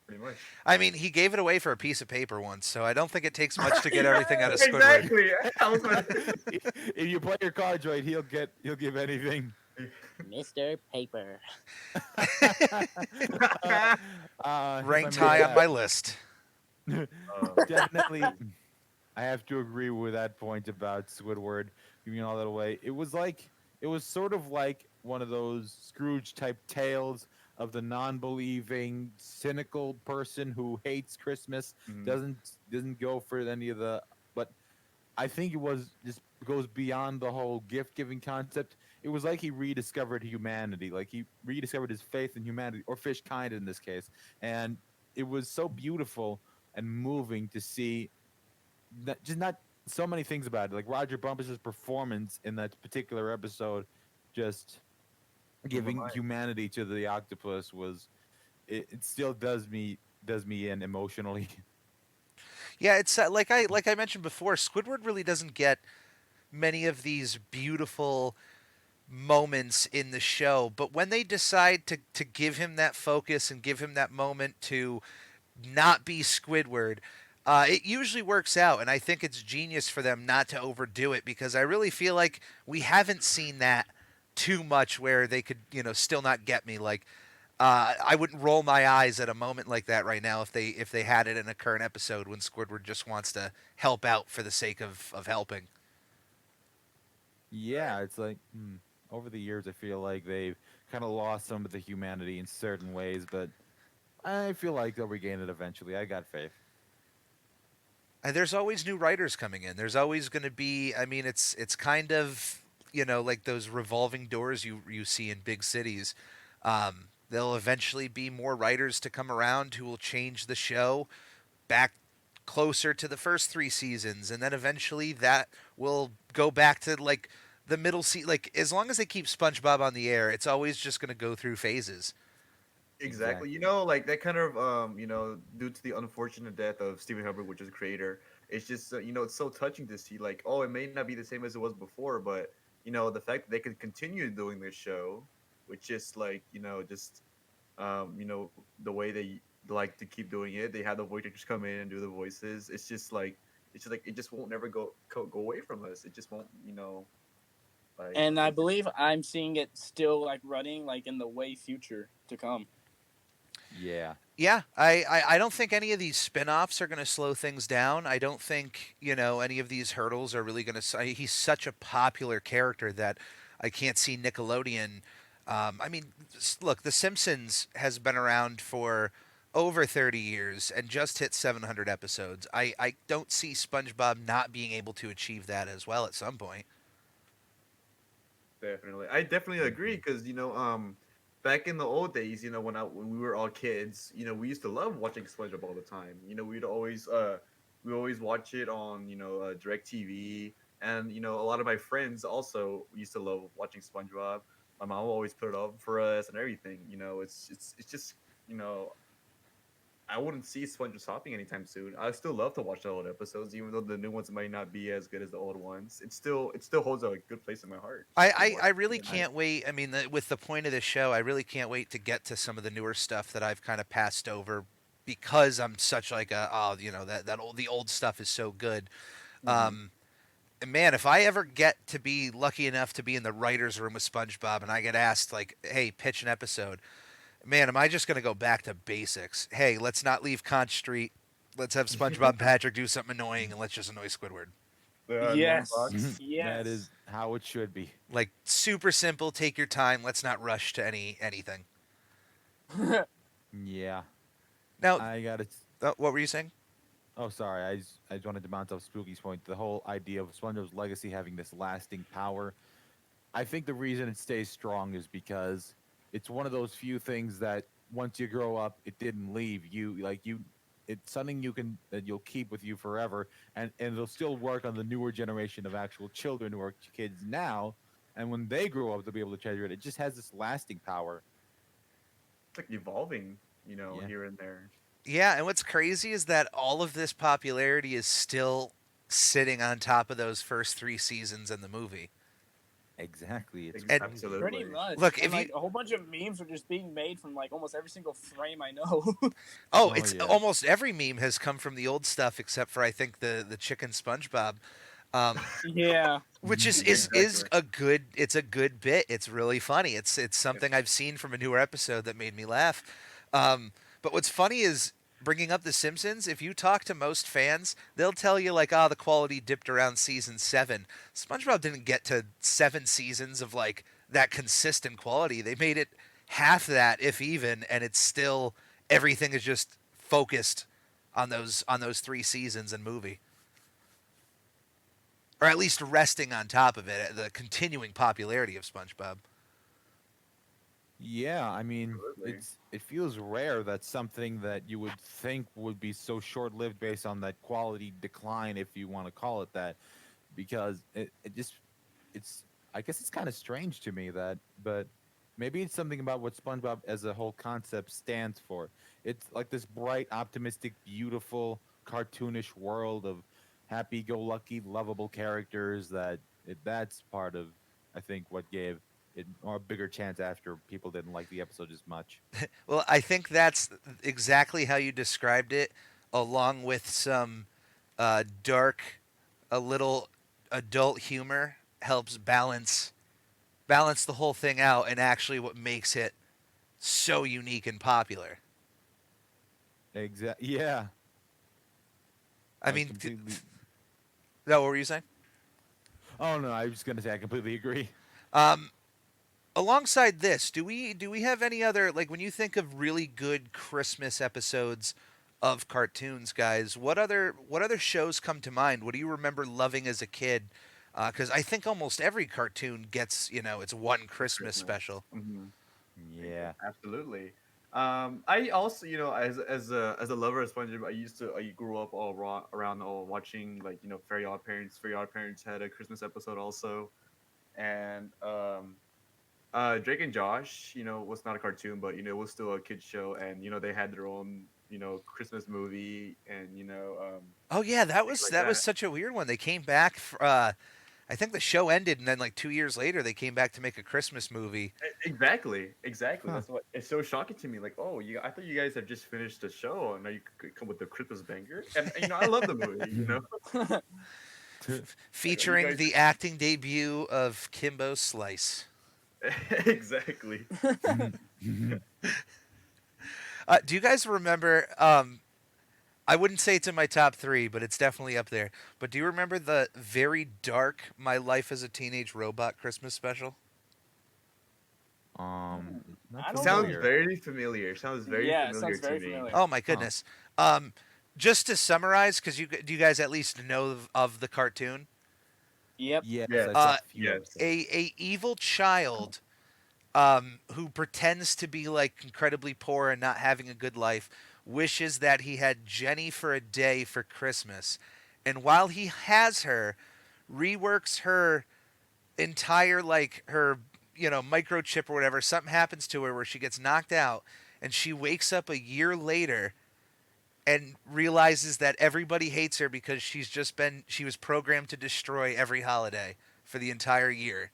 Pretty much. I mean, he gave it away for a piece of paper once, so I don't think it takes much to get everything out of Squidward. Exactly. I was like, If you play your cards right, he'll give anything. Mr. Paper. Ranked if I may, high on my list. definitely. I have to agree with that point about Squidward giving all that away. It was sort of like one of those Scrooge type tales of the non-believing, cynical person who hates Christmas, Mhm. doesn't go for any of the. But I think it was just goes beyond the whole gift giving concept. It was like he rediscovered humanity, like he rediscovered his faith in humanity, or fish kind in this case, and it was so beautiful and moving to see. Not so many things about it, like Roger Bumpus' performance in that particular episode, just giving mind. humanity to the octopus was. It still does me in emotionally. Yeah, it's like I mentioned before, Squidward really doesn't get many of these beautiful moments in the show, but when they decide to give him that focus and give him that moment to not be Squidward, it usually works out, and I think it's genius for them not to overdo it, because I really feel like we haven't seen that too much where they could, still not get me. Like, I wouldn't roll my eyes at a moment like that right now if they had it in a current episode when Squidward just wants to help out for the sake of helping. Yeah, it's like over the years, I feel like they've kind of lost some of the humanity in certain ways, but I feel like they'll regain it eventually. I got faith. And there's always new writers coming in. There's always going to be. I mean, it's kind of like those revolving doors you see in big cities. There'll eventually be more writers to come around who will change the show back closer to the first 3 seasons, and then eventually that will go back to like the middle Like, as long as they keep SpongeBob on the air, it's always just going to go through phases. Exactly. Like that kind of due to the unfortunate death of Stephen Hubbard, which is the creator, it's just it's so touching to see, like, oh, it may not be the same as it was before, but the fact that they could continue doing this show, which just like the way they like to keep doing it. They have the voice actors come in and do the voices. It's just like it just won't never go away from us. It just won't Like, And I believe I'm seeing it still like running like in the way future to come. Yeah. Yeah, I don't think any of these spin-offs are going to slow things down. I don't think, any of these hurdles are really going to. He's such a popular character that I can't see Nickelodeon. I mean, look, The Simpsons has been around for over 30 years and just hit 700 episodes. I don't see SpongeBob not being able to achieve that as well at some point. definitely, I definitely agree Mhm. because back in the old days, when we were all kids, we used to love watching SpongeBob all the time. We always watch it on Direct TV, and a lot of my friends also used to love watching SpongeBob. My mom always put it up for us and everything. It's just you know I wouldn't see SpongeBob stopping anytime soon. I still love to watch the old episodes, even though the new ones might not be as good as the old ones. It still holds a good place in my heart. To I watch really again. can't wait. I mean, with the point of this show, I really can't wait to get to some of the newer stuff that I've kind of passed over because I'm such like the old stuff is so good. Mhm. Um, and man, if I ever get to be lucky enough to be in the writers' room with SpongeBob and I get asked like, "Hey, pitch an episode," man, am I just gonna go back to basics? Hey, let's not leave Conch Street. Let's have SpongeBob and Patrick do something annoying and let's just annoy Squidward. The annoying Yes. box. That is Yes. how it should be. Like super simple. Take your time. Let's not rush to anything. Yeah. Now, I got it. what were you saying? Oh, sorry. I just wanted to mount off Spooky's point. The whole idea of SpongeBob's legacy having this lasting power. I think the reason it stays strong is because it's one of those few things that once you grow up, it didn't leave you. It's something that you'll keep with you forever, and it'll still work on the newer generation of actual children who are kids now. And when they grow up, they'll be able to treasure it. It just has this lasting power. It's like evolving, Yeah, here and there. Yeah, and what's crazy is that all of this popularity is still sitting on top of those first three seasons in the movie. exactly. It's And crazy. Pretty Absolutely. much. look, And if you like a whole bunch of memes are just being made from like almost every single frame I know. oh, Oh it's yeah. almost every meme has come from the old stuff except for I think the chicken SpongeBob. Um, Yeah. which is Yeah. is Exactly. a good it's a good bit. It's really funny. It's something I've seen from a newer episode that made me laugh. But what's funny is bringing up The Simpsons. If you talk to most fans, they'll tell you like, the quality dipped around season 7. SpongeBob didn't get to 7 seasons of like that consistent quality. They made it half that, if even, and it's still everything is just focused on those 3 seasons and movie, or at least resting on top of it, the continuing popularity of SpongeBob. Yeah, I mean, Absolutely. it feels rare that something that you would think would be so short-lived based on that quality decline, if you want to call it that, because it just it's I guess it's kind of strange to me that, but maybe it's something about what SpongeBob as a whole concept stands for. It's like this bright, optimistic, beautiful, cartoonish world of happy-go-lucky, lovable characters that's part of I think what gave it a bigger chance after people didn't like the episode as much. Well, I think that's exactly how you described it, along with some dark, a little adult humor helps balance the whole thing out, and actually what makes it so unique and popular. Yeah, I I mean, completely. no, what were you saying? Oh no, I was just gonna say I completely agree. Um, Alongside this, do we have any other, like, when you think of really good Christmas episodes of cartoons, guys? What other shows come to mind? What do you remember loving as a kid? Because I think almost every cartoon gets its one For Christmas Christmas. special. Hmm. Yeah. Absolutely. I also, as a lover of SpongeBob, I grew up all around all watching like Fairy Odd Parents. Fairy Odd Parents had a Christmas episode also, and Drake and Josh, was not a cartoon, but it was still a kids show, and they had their own Christmas movie, and Oh yeah, that things was like that was that. such a weird one. They came back. I think the show ended, and then like 2 years later, they came back to make a Christmas movie. Exactly. Huh. That's what it's so shocking to me. Like, oh, I thought you guys had just finished the show, and now you could come with the Christmas banger. And I love the movie. Featuring guys- the acting debut of Kimbo Slice. Exactly. Do you guys remember? I wouldn't say it's in my top three, but it's definitely up there. But do you remember the very dark "My Life as a Teenage Robot" Christmas special? Not I don't Sounds familiar. very familiar. Sounds very Yeah, it familiar sounds very to me. familiar. Oh my goodness! Just to summarize, because do you guys at least know of the cartoon? Yep. Yes, Yes. I saw a few Yes. episodes. A evil child who pretends to be like incredibly poor and not having a good life wishes that he had Jenny for a day for Christmas, and while he has her, reworks her entire like her microchip or whatever. Something happens to her where she gets knocked out, and she wakes up a year later and realizes that everybody hates her because she was programmed to destroy every holiday for the entire year,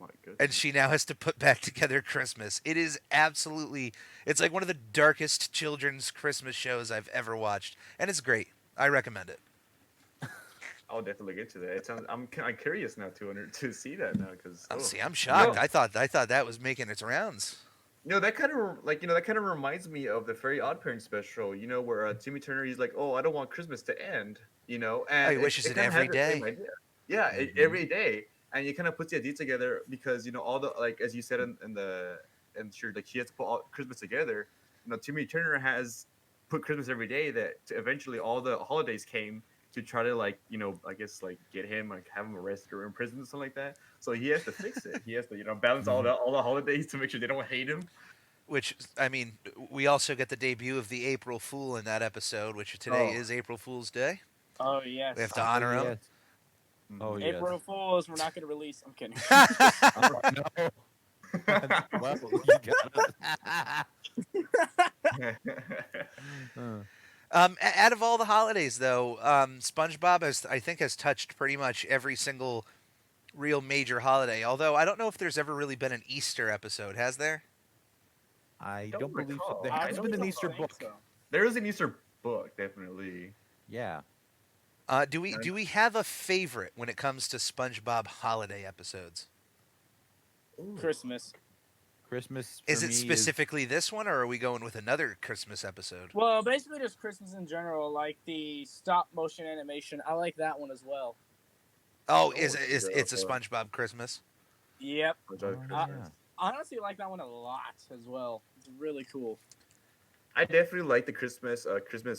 My goodness. and she now has to put back together Christmas. It is absolutely, it's like one of the darkest children's Christmas shows I've ever watched, and it's great. I recommend it. I'll definitely get to that. It sounds. I'm curious now to see that now because. See, I'm shocked. No. I thought that was making its rounds. That kind of that kind of reminds me of the Very Odd Parents special. Where Timmy Turner, he's like, "Oh, I don't want Christmas to end." And he wishes it kinda every has the same day. idea. Yeah, every day, and you kind of put the idea together because all the like as you said and sure like he has to put all Christmas together. Timmy Turner has put Christmas every day that eventually all the holidays came to try to I guess get him have him arrested or imprisoned or something like that. So he has to fix it. He has to balance all the holidays to make sure they don't hate him. Which, I mean, we also get the debut of the April Fool in that episode, which today Oh. is April Fool's Day. Oh yes. We have to honor him. Yes. Oh yes. April Fools. We're not going to release. I'm kidding. Oh, no. Well, you got Out of all the holidays, though, SpongeBob has touched pretty much every single real major holiday. Although I don't know if there's ever really been an Easter episode. Has there? I Don't don't believe so. recall. There I has don't been an don't Easter think book. so. There is an Easter book, definitely. Yeah. Do we have a favorite when it comes to SpongeBob holiday episodes? Christmas. Christmas. Is for it me specifically this one, or are we going with another Christmas episode? Well, basically just Christmas in general, like the stop motion animation. I like that one as well. Oh, it's it's a SpongeBob Christmas? Yep. Which I- yeah. I honestly like that one a lot as well. It's really cool. I definitely like the Christmas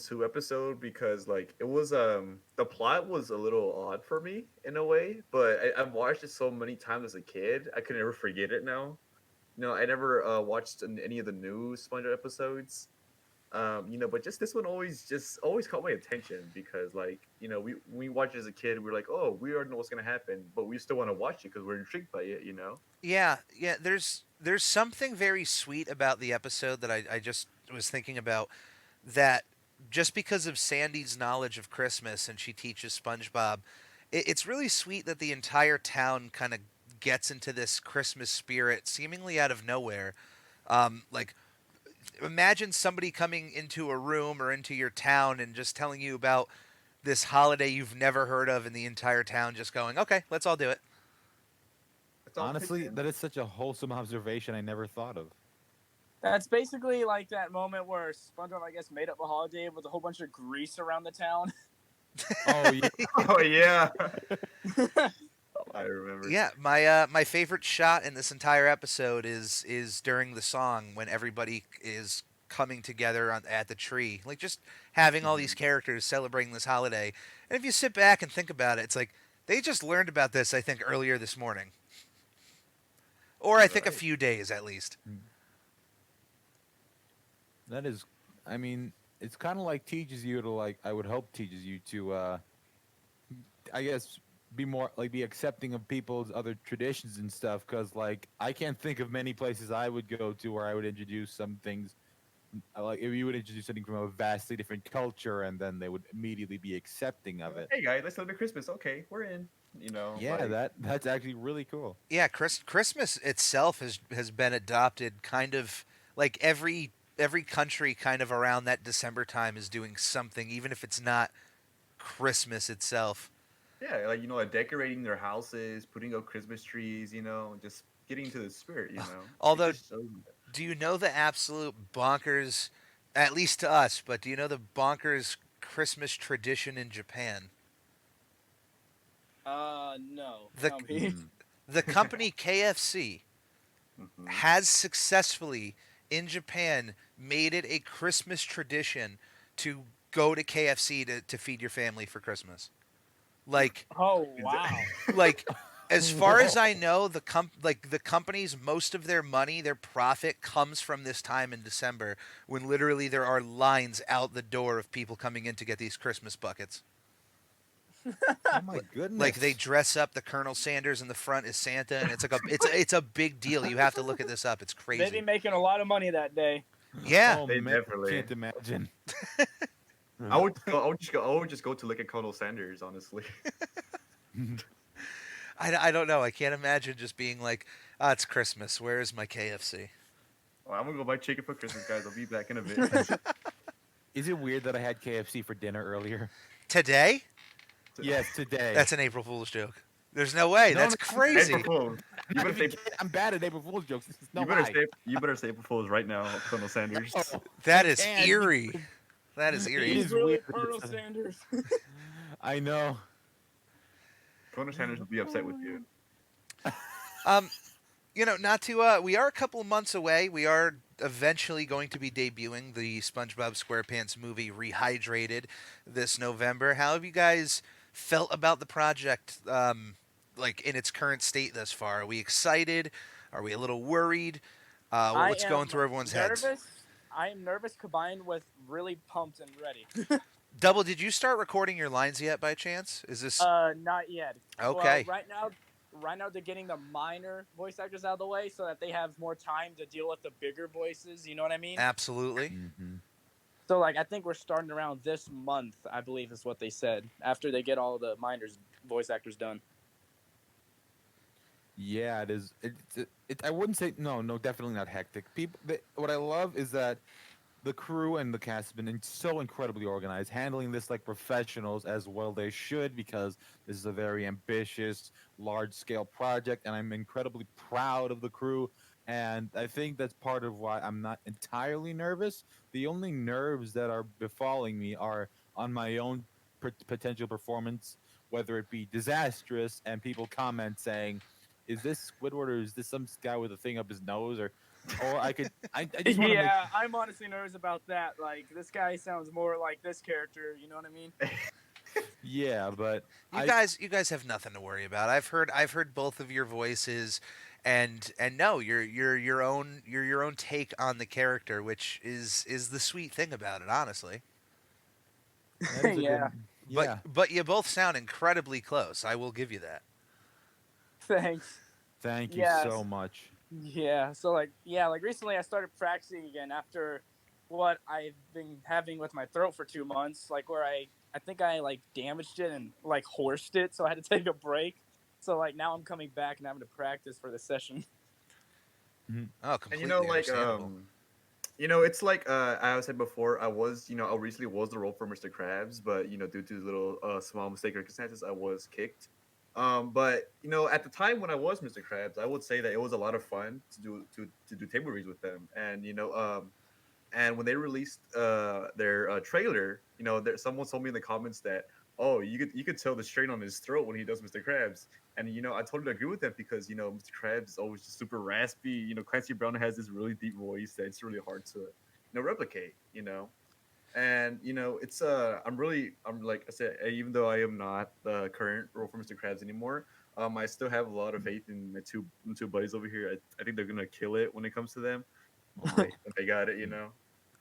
Who episode because it was the plot was a little odd for me in a way, but I've watched it so many times as a kid I could never forget it now. I never watched any of the new SpongeBob episodes. But just this one always caught my attention because we watched it as a kid, we were like, oh, we already know what's gonna happen, but we still want to watch it because we're intrigued by it. Yeah. There's something very sweet about the episode that I just was thinking about, that just because of Sandy's knowledge of Christmas and she teaches SpongeBob, it's really sweet that the entire town kind of gets into this Christmas spirit seemingly out of nowhere. Like, imagine somebody coming into a room or into your town and just telling you about this holiday you've never heard of in the entire town, just going, okay, let's all do it. It's all Honestly, fits in. that is such a wholesome observation I never thought of. That's basically like that moment where SpongeBob, I guess, made up a holiday with a whole bunch of grease around the town. Oh yeah. Oh yeah. I remember. Yeah, my favorite shot in this entire episode is during the song when everybody is coming together at the tree, like just having all these characters celebrating this holiday. And if you sit back and think about it, it's like they just learned about this, I think, earlier this morning, or I think a few days at least. That is, I mean, it's kind of teaches you to I would hope teaches you to, I guess, be accepting of people's other traditions and stuff. Because I can't think of many places I would go to where I would introduce some things. If you would introduce something from a vastly different culture, and then they would immediately be accepting of it. Hey guys, let's celebrate Christmas. Okay, we're in. Yeah, that's actually really cool. Yeah, Christmas itself has been adopted kind of like every country kind of around that December time is doing something, even if it's not Christmas itself. Yeah, like like decorating their houses, putting up Christmas trees, just getting into the spirit, It Although, just shows you that. do you know the absolute bonkers, at least to us, but do you know the bonkers Christmas tradition in Japan? No. The Tell me. the company KFC Hmm. has successfully in Japan made it a Christmas tradition to go to KFC to feed your family for Christmas. Like Oh wow. like as far as Whoa. I know, the companies, most of their money, their profit comes from this time in December when literally there are lines out the door of people coming in to get these Christmas buckets. Oh my Like they goodness. dress up the Colonel Sanders in the front as Santa, and it's a big deal. You have to look at this up. It's They be crazy. making a lot of money that day. Yeah, Oh They man, definitely. can't imagine. I would just go to look at Colonel Sanders, honestly. I don't know. I can't imagine just being like, "Ah, it's Christmas. Where is my KFC?" Well, I'm gonna go buy chicken for Christmas, guys. I'll be back in a bit. Is it weird that I had KFC for dinner earlier? Today? Yes, today. That's an April Fool's joke. There's no way. No, That's no, crazy. April Fools. You better say I'm bad at April Fool's jokes. This is no you better lie. say you better say April Fools right now, Colonel Sanders. Oh, That is and- eerie. That is It eerie. He's is really weird. Colonel Sanders. I know. Colonel Sanders will be upset with you. Um, not to we are a couple of months away. We are eventually going to be debuting the SpongeBob SquarePants movie Rehydrated this November. How have you guys felt about the project like in its current state thus far? Are we excited? Are we a little worried? What's going through everyone's heads? I am nervous combined with really pumped and ready. Double, did you start recording your lines yet by chance? Is this Not yet. okay? Well, right now they're getting the minor voice actors out of the way so that they have more time to deal with the bigger voices. You know what I mean? Absolutely. Mm-hmm. So like I think we're starting around this month, I believe is what they said, after they get all the minors voice actors done. Yeah, it is. I wouldn't say no, definitely not hectic. What I love is that the crew and the cast have been so incredibly organized, handling this like professionals as well they should, because this is a very ambitious, large-scale project, and I'm incredibly proud of the crew. And I think that's part of why I'm not entirely nervous. The only nerves that are befalling me are on my own potential performance, whether it be disastrous and people comment saying, "Is this Squidward or is this some guy with a thing up his nose?" Or I just want to make. Yeah, I'm honestly nervous about that. Like this guy sounds more like this character. You know what I mean? Yeah, but You guys have nothing to worry about. I've heard both of your voices, and no, you're your own take on the character, which is the sweet thing about it, honestly. that is a Yeah. good, yeah. But you both sound incredibly close. I will give you that. Thanks. Thank you Yes. so much. Yeah. So like recently I started practicing again after what I've been having with my throat for 2 months. Like where I think I like damaged it and like horsed it, so I had to take a break. So like now I'm coming back and having to practice for the session. Oh, And completely like understandable. it's like I said before, I originally was the role for Mr. Krabs, but due to little small mistake circumstances, I was kicked. But at the time when I was Mr. Krabs, I would say that it was a lot of fun to do table reads with them, and when they released their trailer, someone told me in the comments that, oh, you could tell the strain on his throat when he does Mr. Krabs, and I totally agree with them because Mr. Krabs is always just super raspy. Clancy Brown has this really deep voice that it's really hard to replicate. And it's I'm like I said, even though I am not the current role for Mr. Krabs anymore, I still have a lot of faith in my two buddies over here. I think they're gonna kill it when it comes to them. They got it. You're gonna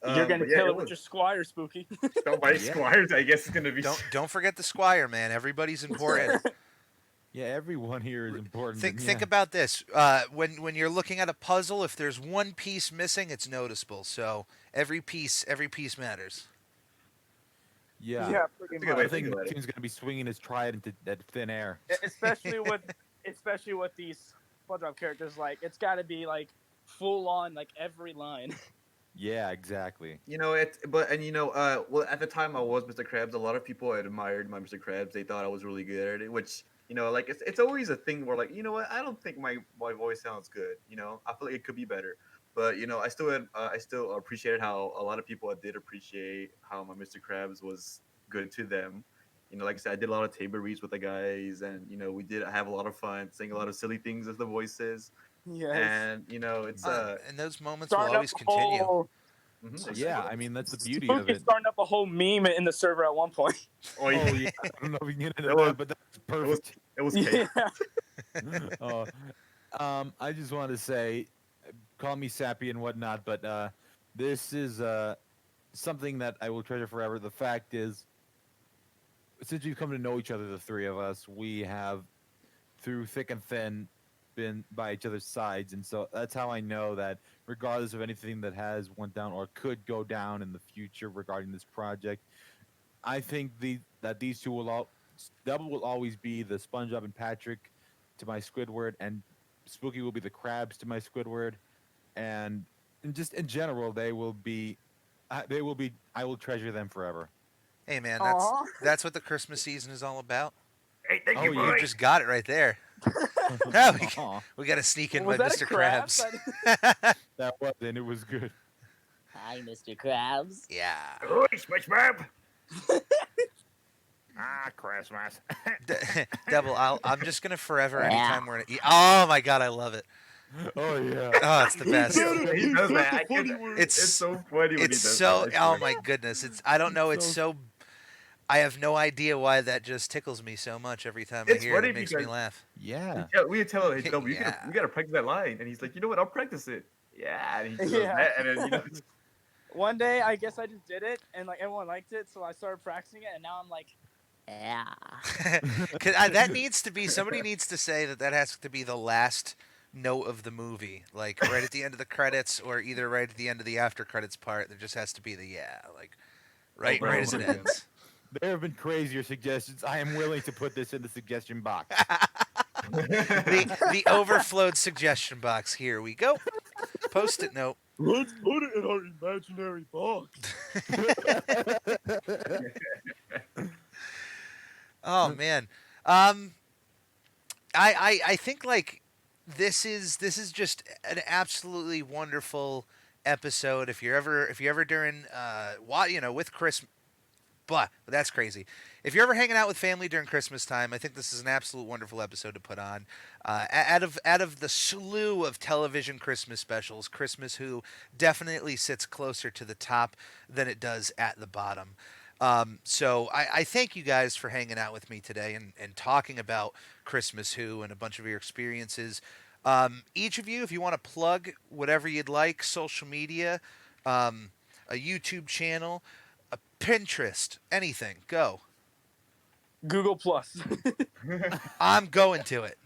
But yeah, kill it it with was your Squire, Spooky. somebody Yeah. Squires. I guess it's gonna be. Don't forget the Squire, man. Everybody's important. Yeah, everyone here is important. Think yeah. about this. When you're looking at a puzzle, if there's one piece missing, it's noticeable. So every piece matters. Yeah. Yeah, pretty That's a good way much. to I think think about it. Nick's gonna be swinging his trident into that thin air. especially with these SpongeBob characters. Like it's got to be like full on like every line. Yeah, exactly. You know it, but well, at the time I was Mr. Krabs. A lot of people admired my Mr. Krabs. They thought I was really good at it, which like it's always a thing where like what, I don't think my voice sounds good. I feel like it could be better. But I still appreciated how a lot of people did appreciate how my Mr. Krabs was good to them. Like I said, I did a lot of table reads with the guys, and we did have a lot of fun, saying a lot of silly things as the voices, Yes. and it's And those moments will Starting up always a continue. whole Yeah, I mean that's the beauty of Spooky it. starting up a whole meme in the server at one point. Oh Oh yeah, yeah, I don't know if we can get into That was- that, but that's perfect. it was Yeah. chaos. Oh, I just wanted to say, call me sappy and whatnot, but this is something that I will treasure forever. The fact is, since we've come to know each other, the three of us, we have, through thick and thin, been by each other's sides, and so that's how I know that, regardless of anything that has went down or could go down in the future regarding this project, I think that these two Double will always be the SpongeBob and Patrick to my Squidward, and Spooky will be the Crabs to my Squidward, and just in general, they will be. I will treasure them forever. Hey man, Aw. that's what the Christmas season is all about. Hey, thank Oh, you, yeah. boy. You just got it right there. Oh, Aw, we got to sneak in Was with that a Mr. crab? Krabs. that was, and it was good. Hi, Mr. Krabs. Yeah. Oi, SpongeBob. Christmas. Devil, I'm just gonna forever Yeah. anytime we're in oh my god, I love it. Oh yeah. Oh, it's the best. He does that. It's It's so funny when he It's does so that. I oh swear. my goodness. I don't know, it's so I have no idea why that just tickles me so much every time I It's hear it. funny It makes me because- laugh. Yeah. Yeah, we tell him, hey, no, Yeah. we gotta practice that line, and he's like, you know what? I'll practice it. Yeah, and he does Yeah. that, and then One day, I guess I just did it, and like everyone liked it, so I started practicing it, and now I'm like, Yeah. That needs to be somebody needs to say that has to be the last note of the movie, like right at the end of the credits, or either right at the end of the after credits part. There just has to be the like right Oh, as it my ends. There have been crazier suggestions. I am willing to put this in the suggestion box. The overflowed suggestion box. Here we go. Post-it note. let's put it in our imaginary box. Oh man, I think like this is just an absolutely wonderful episode. If you're ever during with Christmas, but that's crazy. If you're ever hanging out with family during Christmas time, I think this is an absolute wonderful episode to put on. Out of the slew of television Christmas specials, Christmas Who definitely sits closer to the top than it does at the bottom. So I thank you guys for hanging out with me today and talking about Christmas Who and a bunch of your experiences. Each of you, if you want to plug whatever you'd like, social media, a YouTube channel, a Pinterest, anything, go. Google Plus, I'm going to it.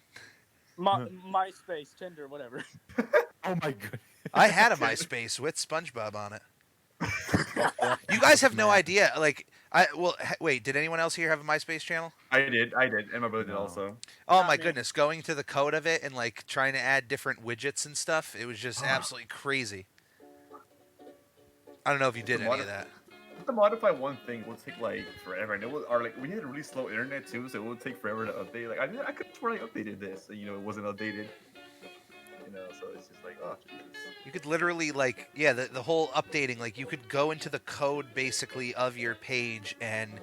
MySpace, Tinder, whatever. Oh my god. I had a MySpace with SpongeBob on it. You guys have no idea. Like, wait, did anyone else here have a MySpace channel? I did, and my brother did also. Oh Not my me. goodness, going to the code of it and like trying to add different widgets and stuff, it was just absolutely crazy. I don't know if you did any of that. To modify one thing would take like forever, and we had really slow internet too, so it would take forever to update. Like I could swear I updated this, and it wasn't updated. So it's just like, oh Jesus. You could literally the whole updating, like you could go into the code basically of your page and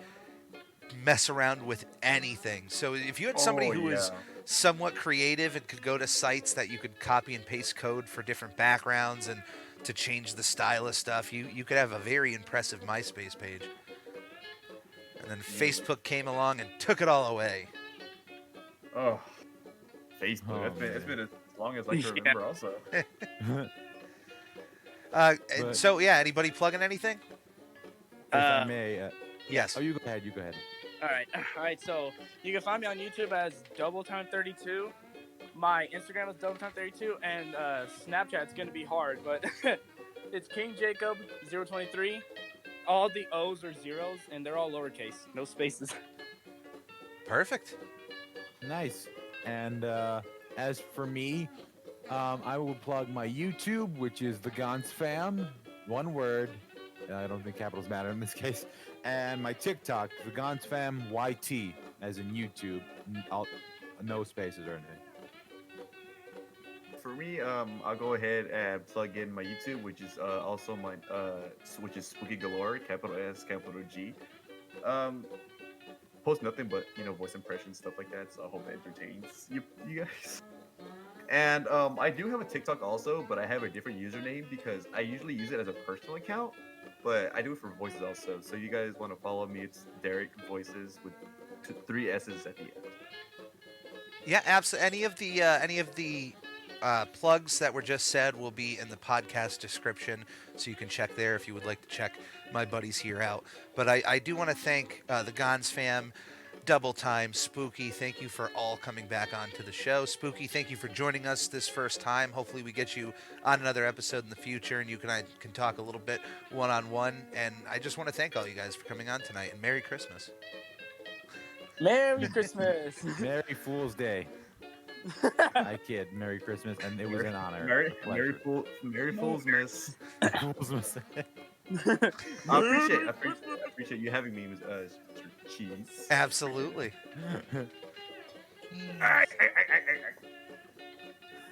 mess around with anything. So if you had somebody who was somewhat creative and could go to sites that you could copy and paste code for different backgrounds and to change the style of stuff, you could have a very impressive MySpace page. And then Facebook came along and took it all away. Oh, Facebook. Oh, It's been as long as I can remember. Also, But- So yeah, anybody plugging anything? If I may. Yes. Oh, you go ahead. You go ahead. All right. So you can find me on YouTube as Double Time 32. My Instagram is Double Time 32, and Snapchat's gonna be hard, but it's King Jacob 023. All the O's are zeros, and they're all lowercase, no spaces. Perfect. Nice. And as for me, I will plug my YouTube, which is the Gons Fam. one word. I don't think capitals matter in this case. And my TikTok, the Gons Fam YT, as in YouTube. No spaces or anything. For me, I'll go ahead and plug in my YouTube, which is also my which is Spooky Galore, capital S, capital G. Post nothing but voice impressions, stuff like that. So I hope it entertains you guys. And I do have a TikTok also, but I have a different username because I usually use it as a personal account, but I do it for voices also. So you guys want to follow me? It's Derek Voices with 3 S's at the end. Yeah, absolutely. Any of the plugs that were just said will be in the podcast description, so you can check there if you would like to check my buddies here out. But I do want to thank the Gons Fam, Double Time, Spooky. Thank you for all coming back onto the show. Spooky, thank you for joining us this first time. Hopefully we get you on another episode in the future, and you and I can talk a little bit one-on-one. And I just want to thank all you guys for coming on tonight, and Merry Christmas. Merry Christmas. Merry Fool's Day. I kid. Merry Christmas, and it was an honor. Merry Fool's Miss. Fool's Miss. I appreciate you having me, Mr. Cheese. Absolutely.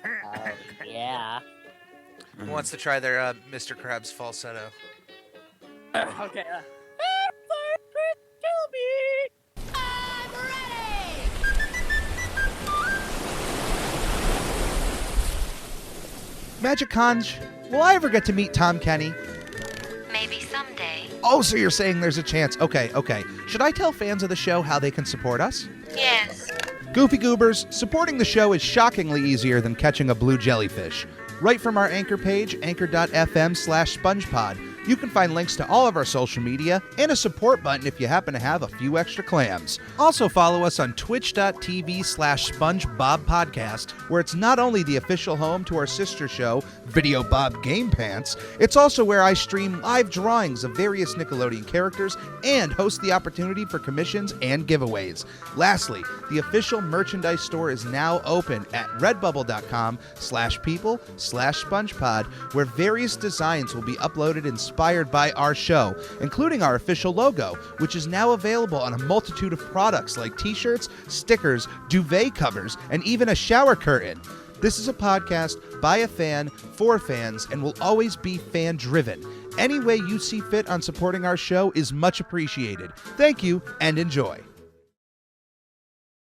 Oh, yeah. Who wants to try their Mr. Krabs falsetto? Okay. I'm ready! Magic Conj, will I ever get to meet Tom Kenny? Maybe someday. Oh, so you're saying there's a chance. Okay. Should I tell fans of the show how they can support us? Yes. Goofy Goobers, supporting the show is shockingly easier than catching a blue jellyfish. Right from our anchor page, anchor.fm/SpongePod, you can find links to all of our social media and a support button if you happen to have a few extra clams. Also follow us on twitch.tv/SpongeBobPodcast, where it's not only the official home to our sister show, Video Bob Game Pants, it's also where I stream live drawings of various Nickelodeon characters and host the opportunity for commissions and giveaways. Lastly, the official merchandise store is now open at redbubble.com/people/SpongePod, where various designs will be uploaded inspired by our show, including our official logo, which is now available on a multitude of products like t-shirts, stickers, duvet covers, and even a shower curtain. This is a podcast by a fan, for fans, and will always be fan-driven. Any way you see fit on supporting our show is much appreciated. Thank you, and enjoy.